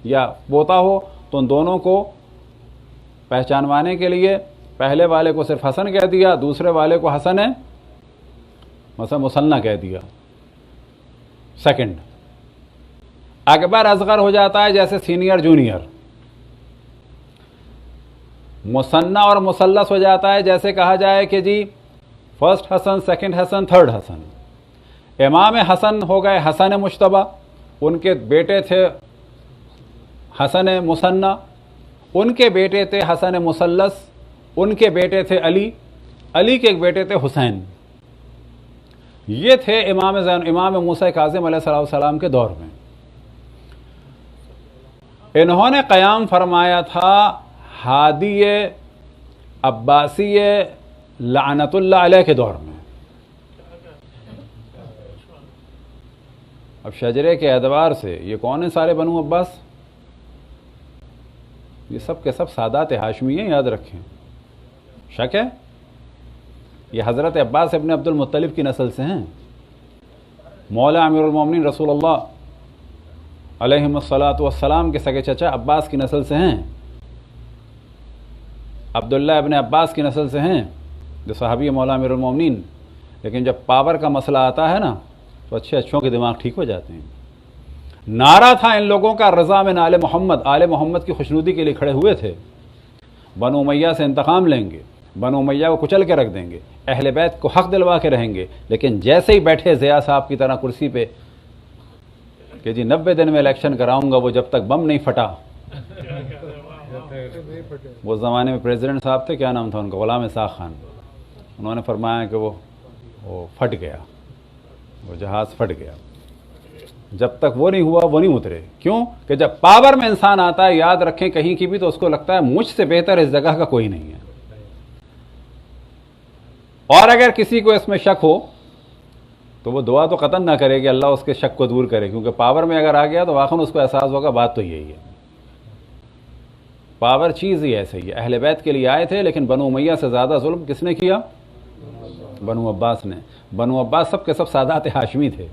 یا پوتا ہو تو ان دونوں کو پہچانوانے کے لیے پہلے والے کو صرف حسن کہہ دیا, دوسرے والے کو حسن مثلا مثنی کہہ دیا. سیکنڈ اکبر اصغر ہو جاتا ہے جیسے سینئر جونیئر. مثنی اور مثلث ہو جاتا ہے جیسے کہا جائے کہ جی فرسٹ حسن, سیکنڈ حسن, تھرڈ حسن. امام حسن ہو گئے حسن مجتبی. ان کے بیٹے تھے حسن مثنی. ان کے بیٹے تھے حسن مثلث. ان کے بیٹے تھے علی. علی کے ایک بیٹے تھے حسین. یہ تھے امام موسیٰ کاظم علیہ السلام کے دور میں. انہوں نے قیام فرمایا تھا ہادی عباسی لعنت اللہ علیہ کے دور میں. اب شجرے کے اعتبار سے یہ کون ہیں سارے بنو عباس؟ یہ سب کے سب سادات ہاشمی ہیں, یاد رکھیں. شک ہے یہ حضرت عباس ابن عبد المطلب کی نسل سے ہیں. مولا امیر المومنین رسول اللہ علیہ الصلاۃ والسلام کے سگے چچا عباس کی نسل سے ہیں. عبداللہ ابن عباس کی نسل سے ہیں جو صحابی مولا امیر المومنین. لیکن جب پاور کا مسئلہ آتا ہے نا تو اچھوں کے دماغ ٹھیک ہو جاتے ہیں. نعرہ تھا ان لوگوں کا رضا من آل محمد. آل محمد کی خوشنودی کے لیے کھڑے ہوئے تھے. بنو امیہ سے انتقام لیں گے, بنو امیہ کو کچل کے رکھ دیں گے, اہل بیت کو حق دلوا کے رہیں گے. لیکن جیسے ہی بیٹھے ضیاء صاحب کی طرح کرسی پہ کہ جی 90 دن میں الیکشن کراؤں گا, وہ جب تک بم نہیں پھٹا. وہ زمانے میں پریزیڈنٹ صاحب تھے, کیا نام تھا ان کا, غلام اسحاق خان. انہوں نے فرمایا کہ وہ پھٹ گیا, وہ جہاز پھٹ گیا. جب تک وہ نہیں ہوا وہ نہیں اترے. کیوں کہ جب پاور میں انسان آتا ہے, یاد رکھیں کہیں کی بھی, تو اس کو لگتا ہے مجھ سے بہتر اس جگہ کا کوئی نہیں ہے. اور اگر کسی کو اس میں شک ہو تو وہ دعا تو قطعاً نہ کرے کہ اللہ اس کے شک کو دور کرے, کیونکہ پاور میں اگر آ گیا تو واقعاً اس کو احساس ہوگا بات تو یہی ہے. پاور چیز ہی ایسے ہی ہے. اہل بیت کے لیے آئے تھے, لیکن بنو امیہ سے زیادہ ظلم کس نے کیا؟ بنو عباس نے. بنو عباس سب کے سب سادات ہاشمی تھے,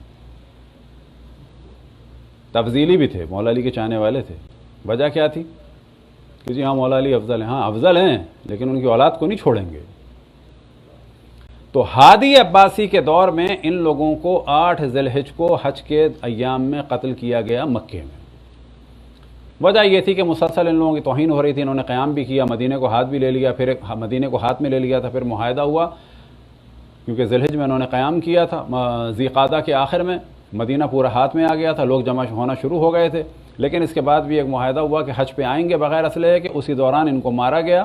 تفضیلی بھی تھے, مولا علی کے چاہنے والے تھے. وجہ کیا تھی کہ جی ہاں مولا علی افضل ہیں. ہاں افضل ہیں, لیکن ان کی اولاد کو نہیں چھوڑیں گے. تو ہادی عباسی کے دور میں ان لوگوں کو 8 ذی الحجہ کو حج کے ایام میں قتل کیا گیا مکے میں. وجہ یہ تھی کہ مسلسل ان لوگوں کی توہین ہو رہی تھی. انہوں نے قیام بھی کیا, مدینے کو ہاتھ بھی لے لیا, پھر مدینے کو ہاتھ میں لے لیا تھا, پھر معاہدہ ہوا کیونکہ ذی الحجہ میں انہوں نے قیام کیا تھا. ذی قعدہ کے آخر میں مدینہ پورا ہاتھ میں آ گیا تھا, لوگ جمع ہونا شروع ہو گئے تھے. لیکن اس کے بعد بھی ایک معاہدہ ہوا کہ حج پہ آئیں گے بغیر اسلحے کے. اسی دوران ان کو مارا گیا,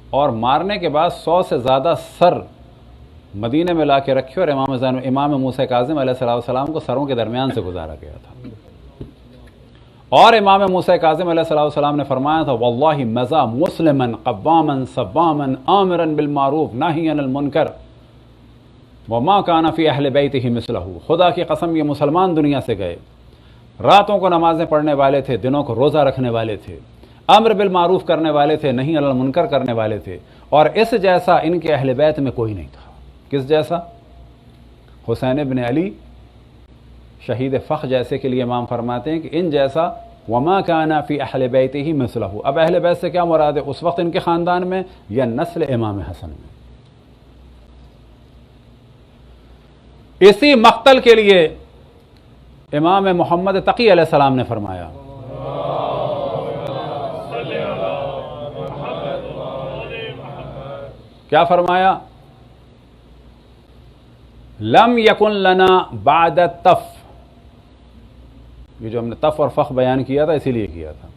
اور مارنے کے بعد 100 سے زیادہ سر مدینے میں لا کے رکھی اور امام موسیٰ کاظم علیہ السلام کو سروں کے درمیان سے گزارا گیا تھا. اور امام موسیٰ کاظم علیہ السلام نے فرمایا تھا واللہ مزا مسلما قواما صواما آمرا بالمعروف ناہیا عن المنکر وما کان فی اہل بیتہ مثلہ. خدا کی قسم یہ مسلمان دنیا سے گئے، راتوں کو نمازیں پڑھنے والے تھے، دنوں کو روزہ رکھنے والے تھے، امر بالمعروف کرنے والے تھے، نہیں علی المنکر کرنے والے تھے، اور اس جیسا ان کے اہل بیت میں کوئی نہیں تھا. کس جیسا؟ حسین ابن علی شہید فخر جیسے کے لیے امام فرماتے ہیں کہ ان جیسا وما کان فی اہل بیتہ مثلہ. اب اہل بیت سے کیا مراد ہے؟ اس وقت ان کے خاندان میں یا نسل امام حسن میں. اسی مقتل کے لیے امام محمد تقی علیہ السلام نے فرمایا کیا فرمایا؟ لم یکن لنا بعد التف. یہ جو ہم نے تف اور فخ بیان کیا تھا اسی لیے کیا تھا.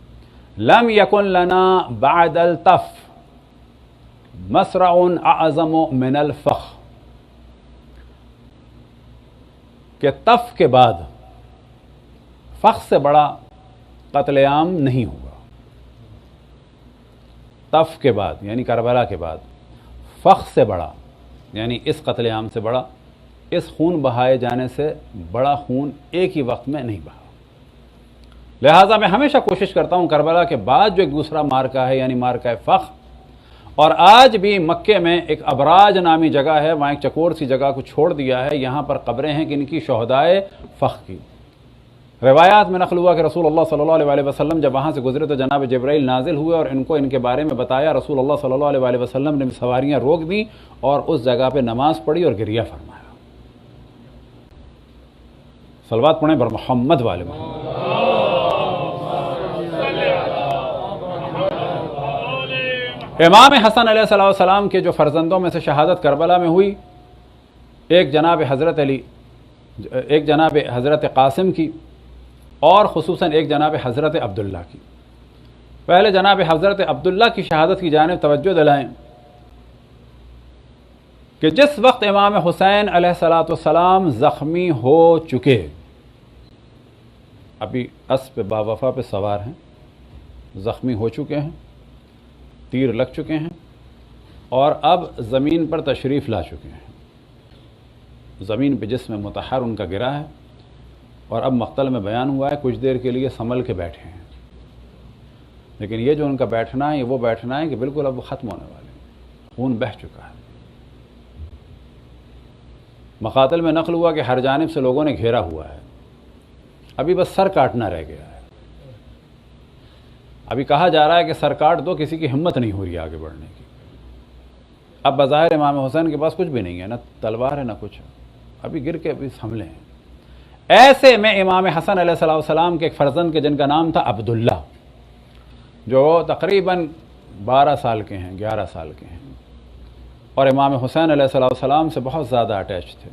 لم یکن لنا بعد التف مسرع اعظم من الفخ، کہ تف کے بعد فخ سے بڑا قتل عام نہیں ہوگا. تف کے بعد یعنی کربلا کے بعد فخ سے بڑا یعنی اس قتل عام سے بڑا، اس خون بہائے جانے سے بڑا خون ایک ہی وقت میں نہیں بہا. لہٰذا میں ہمیشہ کوشش کرتا ہوں کربلا کے بعد جو ایک دوسرا مارکا ہے یعنی مارکا فخ، اور آج بھی مکے میں ایک ابراج نامی جگہ ہے، وہاں ایک چکور سی جگہ کو چھوڑ دیا ہے، یہاں پر قبریں ہیں کن کی؟ شہدائے فخ کی. روایات میں نقل ہوا کہ رسول اللہ صلی اللہ علیہ وسلم جب وہاں سے گزرے تو جناب جبرائیل نازل ہوئے اور ان کو ان کے بارے میں بتایا. رسول اللہ صلی اللہ علیہ وسلم نے سواریاں روک دیں اور اس جگہ پہ نماز پڑھی اور گریہ فرمایا. صلوات پڑھیں بر محمد والے محمد. امام حسن علیہ السلام کے جو فرزندوں میں سے شہادت کربلا میں ہوئی، ایک جناب حضرت قاسم کی اور خصوصاً ایک جناب حضرت عبداللہ کی. پہلے جناب حضرت عبداللہ کی شہادت کی جانب توجہ دلائیں کہ جس وقت امام حسین علیہ السلام زخمی ہو چکے، ابھی اسب باوفا پہ سوار ہیں، زخمی ہو چکے ہیں، تیر لگ چکے ہیں، اور اب زمین پر تشریف لا چکے ہیں. زمین پہ جسم مطہر ان کا گرا ہے اور اب مقتل میں بیان ہوا ہے کچھ دیر کے لیے سنبھل کے بیٹھے ہیں. لیکن یہ جو ان کا بیٹھنا ہے یہ وہ بیٹھنا ہے کہ بالکل اب وہ ختم ہونے والے ہیں، خون بہہ چکا ہے. مقاتل میں نقل ہوا کہ ہر جانب سے لوگوں نے گھیرا ہوا ہے، ابھی بس سر کاٹنا رہ گیا ہے. ابھی کہا جا رہا ہے کہ سر کاٹ دو، کسی کی ہمت نہیں ہو رہی آگے بڑھنے کی. اب بظاہر امام حسین کے پاس کچھ بھی نہیں ہے، نہ تلوار ہے نہ کچھ، ابھی گر کے ابھی سنبھلے ہیں. ایسے میں امام حسن علیہ السلام کے ایک فرزند کے جن کا نام تھا عبداللہ، جو تقریباً 12 سال کے ہیں، 11 سال کے ہیں، اور امام حسین علیہ السلام سے بہت زیادہ اٹیچ تھے.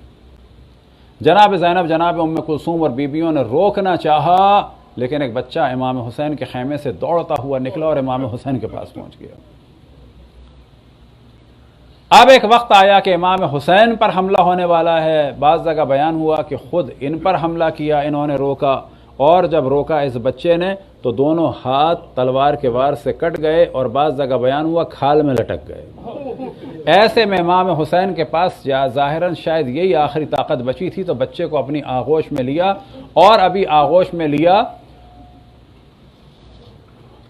جناب زینب، جناب ام کلثوم اور بیویوں نے روکنا چاہا، لیکن ایک بچہ امام حسین کے خیمے سے دوڑتا ہوا نکلا اور امام حسین کے پاس پہنچ گیا. اب ایک وقت آیا کہ امام حسین پر حملہ ہونے والا ہے. بعض جگہ بیان ہوا کہ خود ان پر حملہ کیا، انہوں نے روکا، اور جب روکا اس بچے نے تو دونوں ہاتھ تلوار کے وار سے کٹ گئے، اور بعض جگہ بیان ہوا کھال میں لٹک گئے. ایسے میں امام حسین کے پاس ظاہراً شاید یہی آخری طاقت بچی تھی، تو بچے کو اپنی آغوش میں لیا، اور ابھی آغوش میں لیا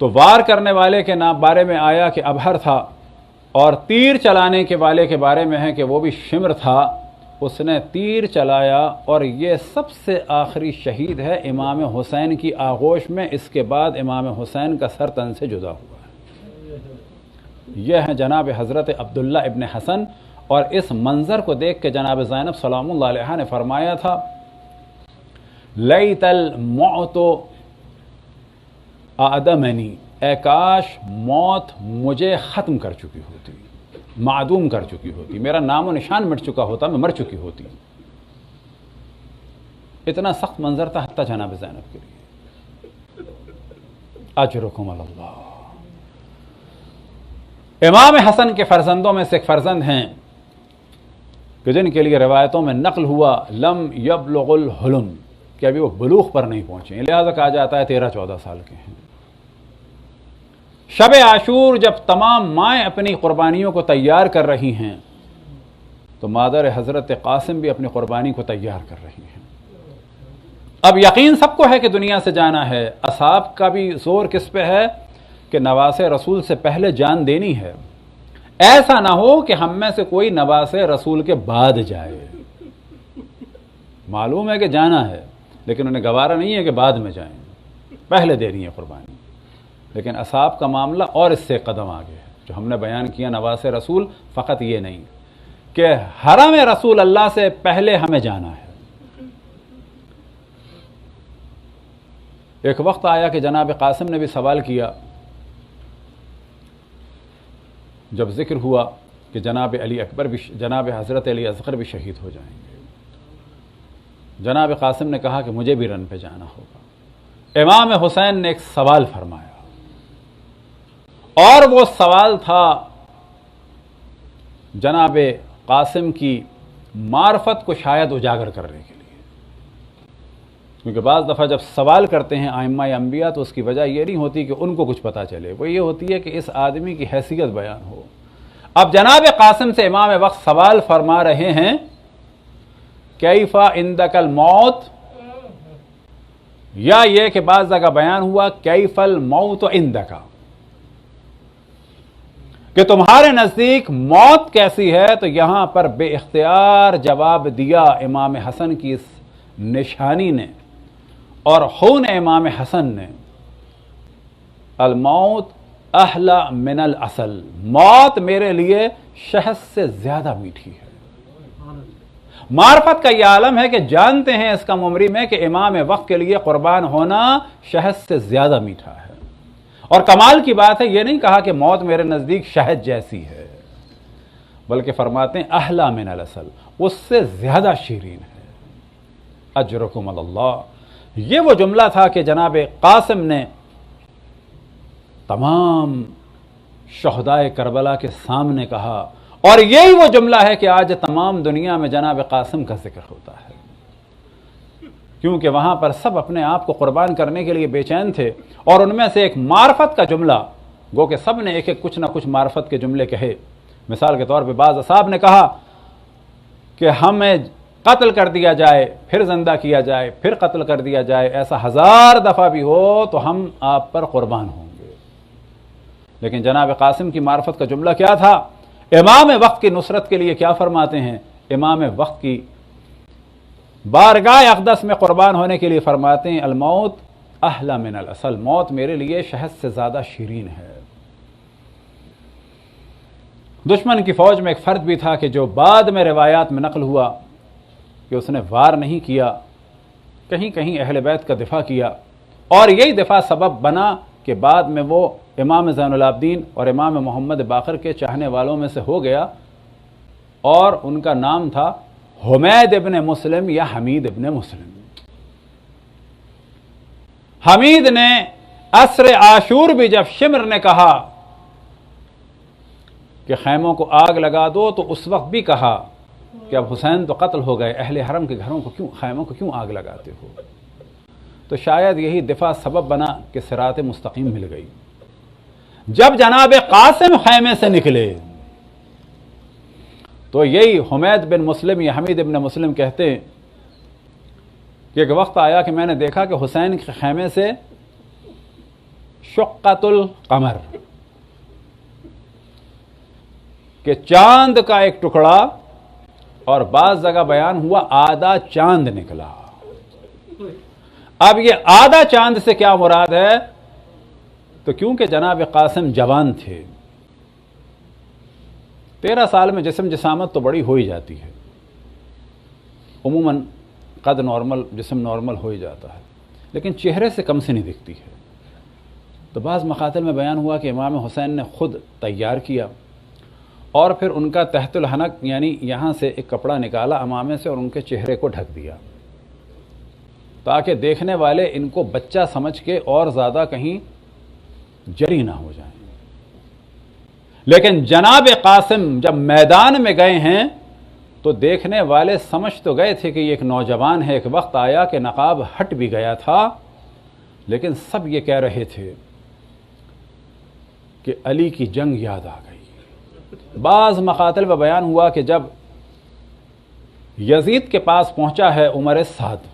تو وار کرنے والے کے بارے میں آیا کہ ابہر تھا، اور تیر چلانے کے والے کے بارے میں ہے کہ وہ بھی شمر تھا. اس نے تیر چلایا اور یہ سب سے آخری شہید ہے امام حسین کی آغوش میں. اس کے بعد امام حسین کا سر تن سے جدا ہوا ہے. یہ ہیں جناب حضرت عبداللہ ابن حسن. اور اس منظر کو دیکھ کے جناب زینب سلام اللہ علیہ نے فرمایا تھا لیت الموت اعدمنی، اے کاش موت مجھے ختم کر چکی ہوتی، معدوم کر چکی ہوتی، میرا نام و نشان مٹ چکا ہوتا، میں مر چکی ہوتی. اتنا سخت منظر تھا حتیٰ جناب زینب کے لیے. اجرکم اللہ. امام حسن کے فرزندوں میں سے ایک فرزند ہیں کہ جن کے لیے روایتوں میں نقل ہوا لم یبلغ الحلم، کہ ابھی وہ بلوغ پر نہیں پہنچے، لہذا کہا جاتا ہے 13-14 سال کے ہیں۔ شب عاشور جب تمام مائیں اپنی قربانیوں کو تیار کر رہی ہیں تو مادر حضرت قاسم بھی اپنی قربانی کو تیار کر رہی ہیں۔ اب یقین سب کو ہے کہ دنیا سے جانا ہے، اصحاب کا بھی زور کس پہ ہے کہ نواس رسول سے پہلے جان دینی ہے، ایسا نہ ہو کہ ہم میں سے کوئی نواس رسول کے بعد جائے۔ معلوم ہے کہ جانا ہے لیکن انہیں گوارا نہیں ہے کہ بعد میں جائیں، پہلے دینی ہے قربانی۔ لیکن اصحاب کا معاملہ اور اس سے قدم آگے ہے، جو ہم نے بیان کیا نواس رسول فقط یہ نہیں کہ حرم رسول اللہ سے پہلے ہمیں جانا ہے۔ ایک وقت آیا کہ جناب قاسم نے بھی سوال کیا، جب ذکر ہوا کہ جناب علی اکبر بھی، جناب حضرت علی اصغر بھی شہید ہو جائیں گے، جناب قاسم نے کہا کہ مجھے بھی رن پہ جانا ہوگا۔ امام حسین نے ایک سوال فرمایا، اور وہ سوال تھا جناب قاسم کی معرفت کو شاید اجاگر کرنے کے لیے، کیونکہ بعض دفعہ جب سوال کرتے ہیں ائمہ انبیاء تو اس کی وجہ یہ نہیں ہوتی کہ ان کو کچھ پتہ چلے، وہ یہ ہوتی ہے کہ اس آدمی کی حیثیت بیان ہو۔ اب جناب قاسم سے امام وقت سوال فرما رہے ہیں، کیف عندک الموت، یا یہ کہ بعض جگہ بیان ہوا کیف الموت عندک، کہ تمہارے نزدیک موت کیسی ہے، تو یہاں پر بے اختیار جواب دیا امام حسن کی اس نشانی نے اور خون امام حسن نے، الموت احلی من العسل، موت میرے لیے شہد سے زیادہ میٹھی ہے۔ معرفت کا یہ عالم ہے کہ جانتے ہیں اس کم عمری میں کہ امام وقت کے لیے قربان ہونا شہد سے زیادہ میٹھا ہے، اور کمال کی بات ہے یہ نہیں کہا کہ موت میرے نزدیک شہد جیسی ہے، بلکہ فرماتے ہیں احلی من العسل، اس سے زیادہ شیرین ہے۔ اجرکم اللہ، یہ وہ جملہ تھا کہ جناب قاسم نے تمام شہدائے کربلا کے سامنے کہا، اور یہی وہ جملہ ہے کہ آج تمام دنیا میں جناب قاسم کا ذکر ہوتا ہے، کیونکہ وہاں پر سب اپنے آپ کو قربان کرنے کے لیے بے چین تھے، اور ان میں سے ایک معرفت کا جملہ، گو کہ سب نے ایک ایک کچھ نہ کچھ معرفت کے جملے کہے۔ مثال کے طور پہ بعض اصحاب نے کہا کہ ہمیں قتل کر دیا جائے، پھر زندہ کیا جائے، پھر قتل کر دیا جائے، ایسا 1000 دفعہ بھی ہو تو ہم آپ پر قربان ہوں گے۔ لیکن جناب قاسم کی معرفت کا جملہ کیا تھا؟ امام وقت کی نصرت کے لیے کیا فرماتے ہیں؟ امام وقت کی بارگاہ اقدس میں قربان ہونے کے لیے فرماتے ہیں الموت احلی من العسل، موت میرے لیے شہد سے زیادہ شیرین ہے۔ دشمن کی فوج میں ایک فرد بھی تھا کہ جو بعد میں روایات میں نقل ہوا کہ اس نے وار نہیں کیا، کہیں کہیں اہل بیت کا دفاع کیا، اور یہی دفاع سبب بنا کہ بعد میں وہ امام زین العابدین اور امام محمد باقر کے چاہنے والوں میں سے ہو گیا، اور ان کا نام تھا حمید ابن مسلم یا حمید ابن مسلم۔ حمید نے عصر عاشور بھی جب شمر نے کہا کہ خیموں کو آگ لگا دو، تو اس وقت بھی کہا کہ اب حسین تو قتل ہو گئے، اہل حرم کے گھروں کو کیوں، خیموں کو کیوں آگ لگاتے ہو؟ تو شاید یہی دفاع سبب بنا کہ صراط مستقیم مل گئی۔ جب جناب قاسم خیمے سے نکلے تو یہی حمید بن مسلم یا حمید ابن مسلم کہتے ہیں کہ ایک وقت آیا کہ میں نے دیکھا کہ حسین کے خیمے سے شقۃ القمر، کہ چاند کا ایک ٹکڑا، اور بعض جگہ بیان ہوا آدھا چاند نکلا۔ اب یہ آدھا چاند سے کیا مراد ہے؟ تو کیونکہ جناب قاسم جوان تھے، 13 سال میں جسم جسامت تو بڑی ہو ہی جاتی ہے، عموماً قد نارمل، جسم نارمل ہو ہی جاتا ہے، لیکن چہرے سے کم سے نہیں دکھتی ہے۔ تو بعض مقاتل میں بیان ہوا کہ امام حسین نے خود تیار کیا، اور پھر ان کا تحت الحنک یعنی یہاں سے ایک کپڑا نکالا امامے سے اور ان کے چہرے کو ڈھک دیا، تاکہ دیکھنے والے ان کو بچہ سمجھ کے اور زیادہ کہیں جری نہ ہو جائیں۔ لیکن جناب قاسم جب میدان میں گئے ہیں تو دیکھنے والے سمجھ تو گئے تھے کہ یہ ایک نوجوان ہے. ایک وقت آیا کہ نقاب ہٹ بھی گیا تھا، لیکن سب یہ کہہ رہے تھے کہ علی کی جنگ یاد آ گئی. بعض مقاتل میں بیان ہوا کہ جب یزید کے پاس پہنچا ہے عمر سعد،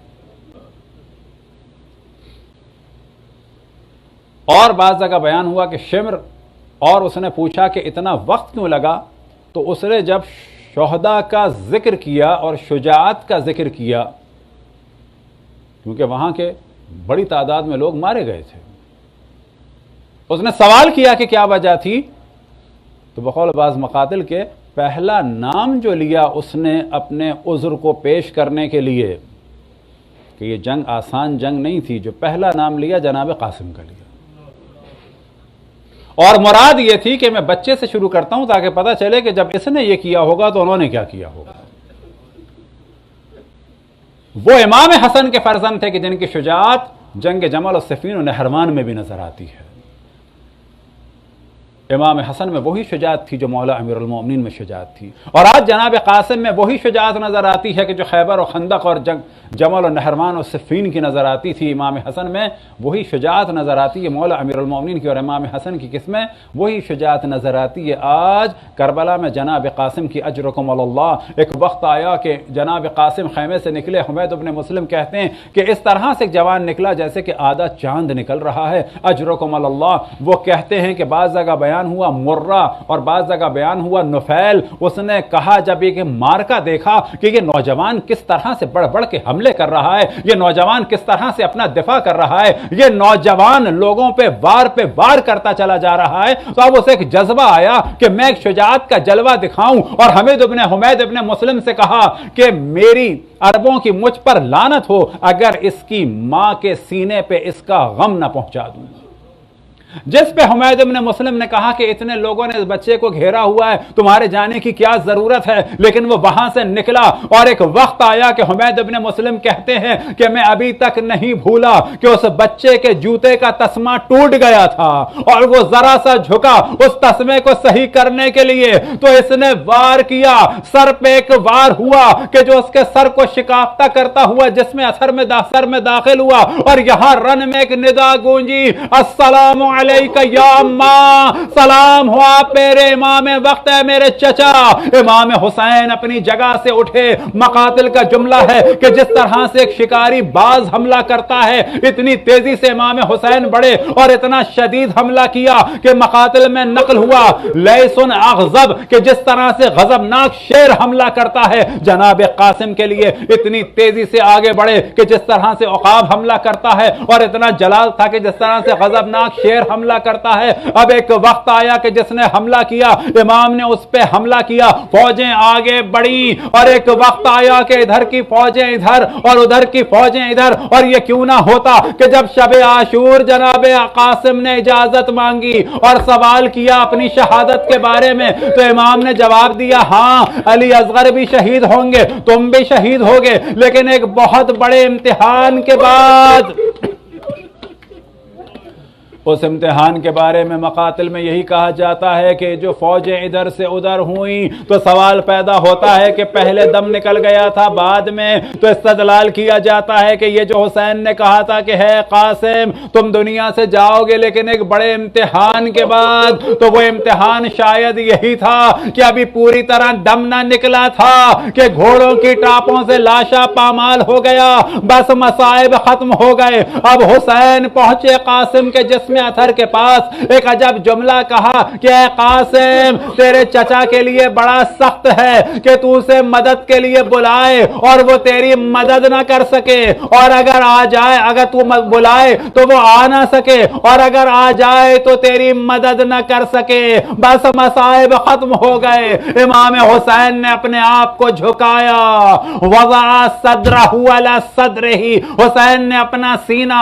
اور بعض جگہ بیان ہوا کہ شمر، اور اس نے پوچھا کہ اتنا وقت کیوں لگا، تو اس نے جب شہداء کا ذکر کیا اور شجاعت کا ذکر کیا، کیونکہ وہاں کے بڑی تعداد میں لوگ مارے گئے تھے، اس نے سوال کیا کہ کیا وجہ تھی، تو بقول بعض مقاتل کے پہلا نام جو لیا اس نے اپنے عذر کو پیش کرنے کے لیے کہ یہ جنگ آسان جنگ نہیں تھی، جو پہلا نام لیا جناب قاسم کا لیا. اور مراد یہ تھی کہ میں بچے سے شروع کرتا ہوں تاکہ پتہ چلے کہ جب اس نے یہ کیا ہوگا تو انہوں نے کیا کیا ہوگا. وہ امام حسن کے فرزند تھے کہ جن کی شجاعت جنگ جمل اور صفین و نہروان میں بھی نظر آتی ہے. امام حسن میں وہی شجاعت تھی جو مولا امیر المومنین میں شجاعت تھی، اور آج جناب قاسم میں وہی شجاعت نظر آتی ہے کہ جو خیبر و خندق اور جمل و نہروان و صفین کی نظر آتی تھی. امام حسن میں وہی شجاعت نظر آتی ہے مولا امیر المومنین کی، اور امام حسن کی قسمیں وہی شجاعت نظر آتی ہے آج کربلا میں جناب قاسم کی. اجرکم اللہ. ایک وقت آیا کہ جناب قاسم خیمے سے نکلے. حمید بن مسلم کہتے ہیں کہ اس طرح سے جوان نکلا جیسے کہ آدھا چاند نکل رہا ہے. اجرکم اللہ. وہ کہتے ہیں کہ بعض جگہ بیان ہوا مرہ اور بعض جگہ بیان ہوا نفیل. اس نے کہا جب یہ مارکا دیکھا کہ یہ نوجوان کس طرح سے بڑھ بڑھ کے حملے کر رہا ہے، یہ نوجوان کس طرح سے اپنا دفاع کر رہا ہے، یہ نوجوان لوگوں پہ وار کرتا چلا جا رہا ہے، تو اب اسے ایک جذبہ آیا کہ میں ایک شجاعت کا جلوہ دکھاؤں. اور حمید ابن مسلم سے کہا کہ میری عربوں کی مجھ پر لعنت ہو اگر اس کی ماں کے سینے پہ اس کا غم نہ پہنچا دوں. جس پہ حمید بن مسلم نے کہا کہ اتنے لوگوں نے اس بچے کو گھیرا ہوا ہے، تمہارے جانے کی کیا ضرورت ہے، لیکن وہ وہاں سے نکلا. اور ایک وقت آیا کہ حمید بن مسلم کہتے ہیں کہ میں ابھی تک نہیں بھولا کہ اس بچے کے جوتے کا تسمہ ٹوٹ گیا تھا، اور وہ ذرا سا جھکا اس تسمے کو صحیح کرنے کے لیے تو اس نے وار کیا. سر پہ ایک وار ہوا کہ جو اس کے سر کو شکافتہ کرتا ہوا جس میں اثر میں سر میں داخل ہوا، اور یہاں رن میں ایک ندا گونجی، السلام علیکہ یا اماں، سلام ہو آپ میرے امام وقت ہے میرے چچا. امام حسین اپنی جگہ سے اٹھے. مقاتل کا جملہ ہے کہ جس طرح سے ایک شکاری باز حملہ کرتا ہے اتنی تیزی سے امام حسین بڑھے اور اتنا شدید حملہ کیا کہ مقاتل میں نقل ہوا لیسن اغضب، کہ جس طرح سے غضبناک شیر حملہ کرتا ہے جناب قاسم کے لیے اتنی تیزی سے آگے بڑھے کہ جس طرح سے عقاب حملہ کرتا ہے، اور اتنا جلال تھا کہ جس طرح سے غضبناک شیر حملہ کرتا ہے. اب ایک وقت آیا کہ جس نے حملہ کیا امام نے اس پہ حملہ کیا، فوجیں آگے بڑھی، اور ایک وقت آیا کہ ادھر کی فوجیں ادھر اور ادھر کی فوجیں ادھر. اور یہ کیوں نہ ہوتا کہ جب شب عاشور جناب قاسم نے اجازت مانگی اور سوال کیا اپنی شہادت کے بارے میں، تو امام نے جواب دیا ہاں علی اصغر بھی شہید ہوں گے، تم بھی شہید ہوگے، لیکن ایک بہت بڑے امتحان کے بعد. اس امتحان کے بارے میں مقاتل میں یہی کہا جاتا ہے کہ جو فوجیں ادھر سے ادھر ہوئیں تو سوال پیدا ہوتا ہے کہ پہلے دم نکل گیا تھا بعد میں، تو استدلال کیا جاتا ہے کہ یہ جو حسین نے کہا تھا کہ ہے قاسم تم دنیا سے جاؤ گے لیکن ایک بڑے امتحان کے بعد، تو وہ امتحان شاید یہی تھا کہ ابھی پوری طرح دم نہ نکلا تھا کہ گھوڑوں کی ٹاپوں سے لاشا پامال ہو گیا، بس مصائب ختم ہو گئے. اب حسین پہنچے قاسم کے جسم اثر کے پاس، ایک عجب جملہ کہا کہ اے قاسم تیرے چچا کے لیے بڑا سخت ہے کہ تو اسے مدد کے لیے بلائے اور وہ تیری مدد نہ کر سکے، اور اگر آ جائے اگر تو بلائے تو وہ آ نہ سکے، اور اگر آ جائے تو تیری مدد نہ کر سکے، بس مصائب ختم ہو گئے. امام حسین نے اپنے آپ کو جھکایا، وضع صدرہ علی صدرہ، حسین نے اپنا سینہ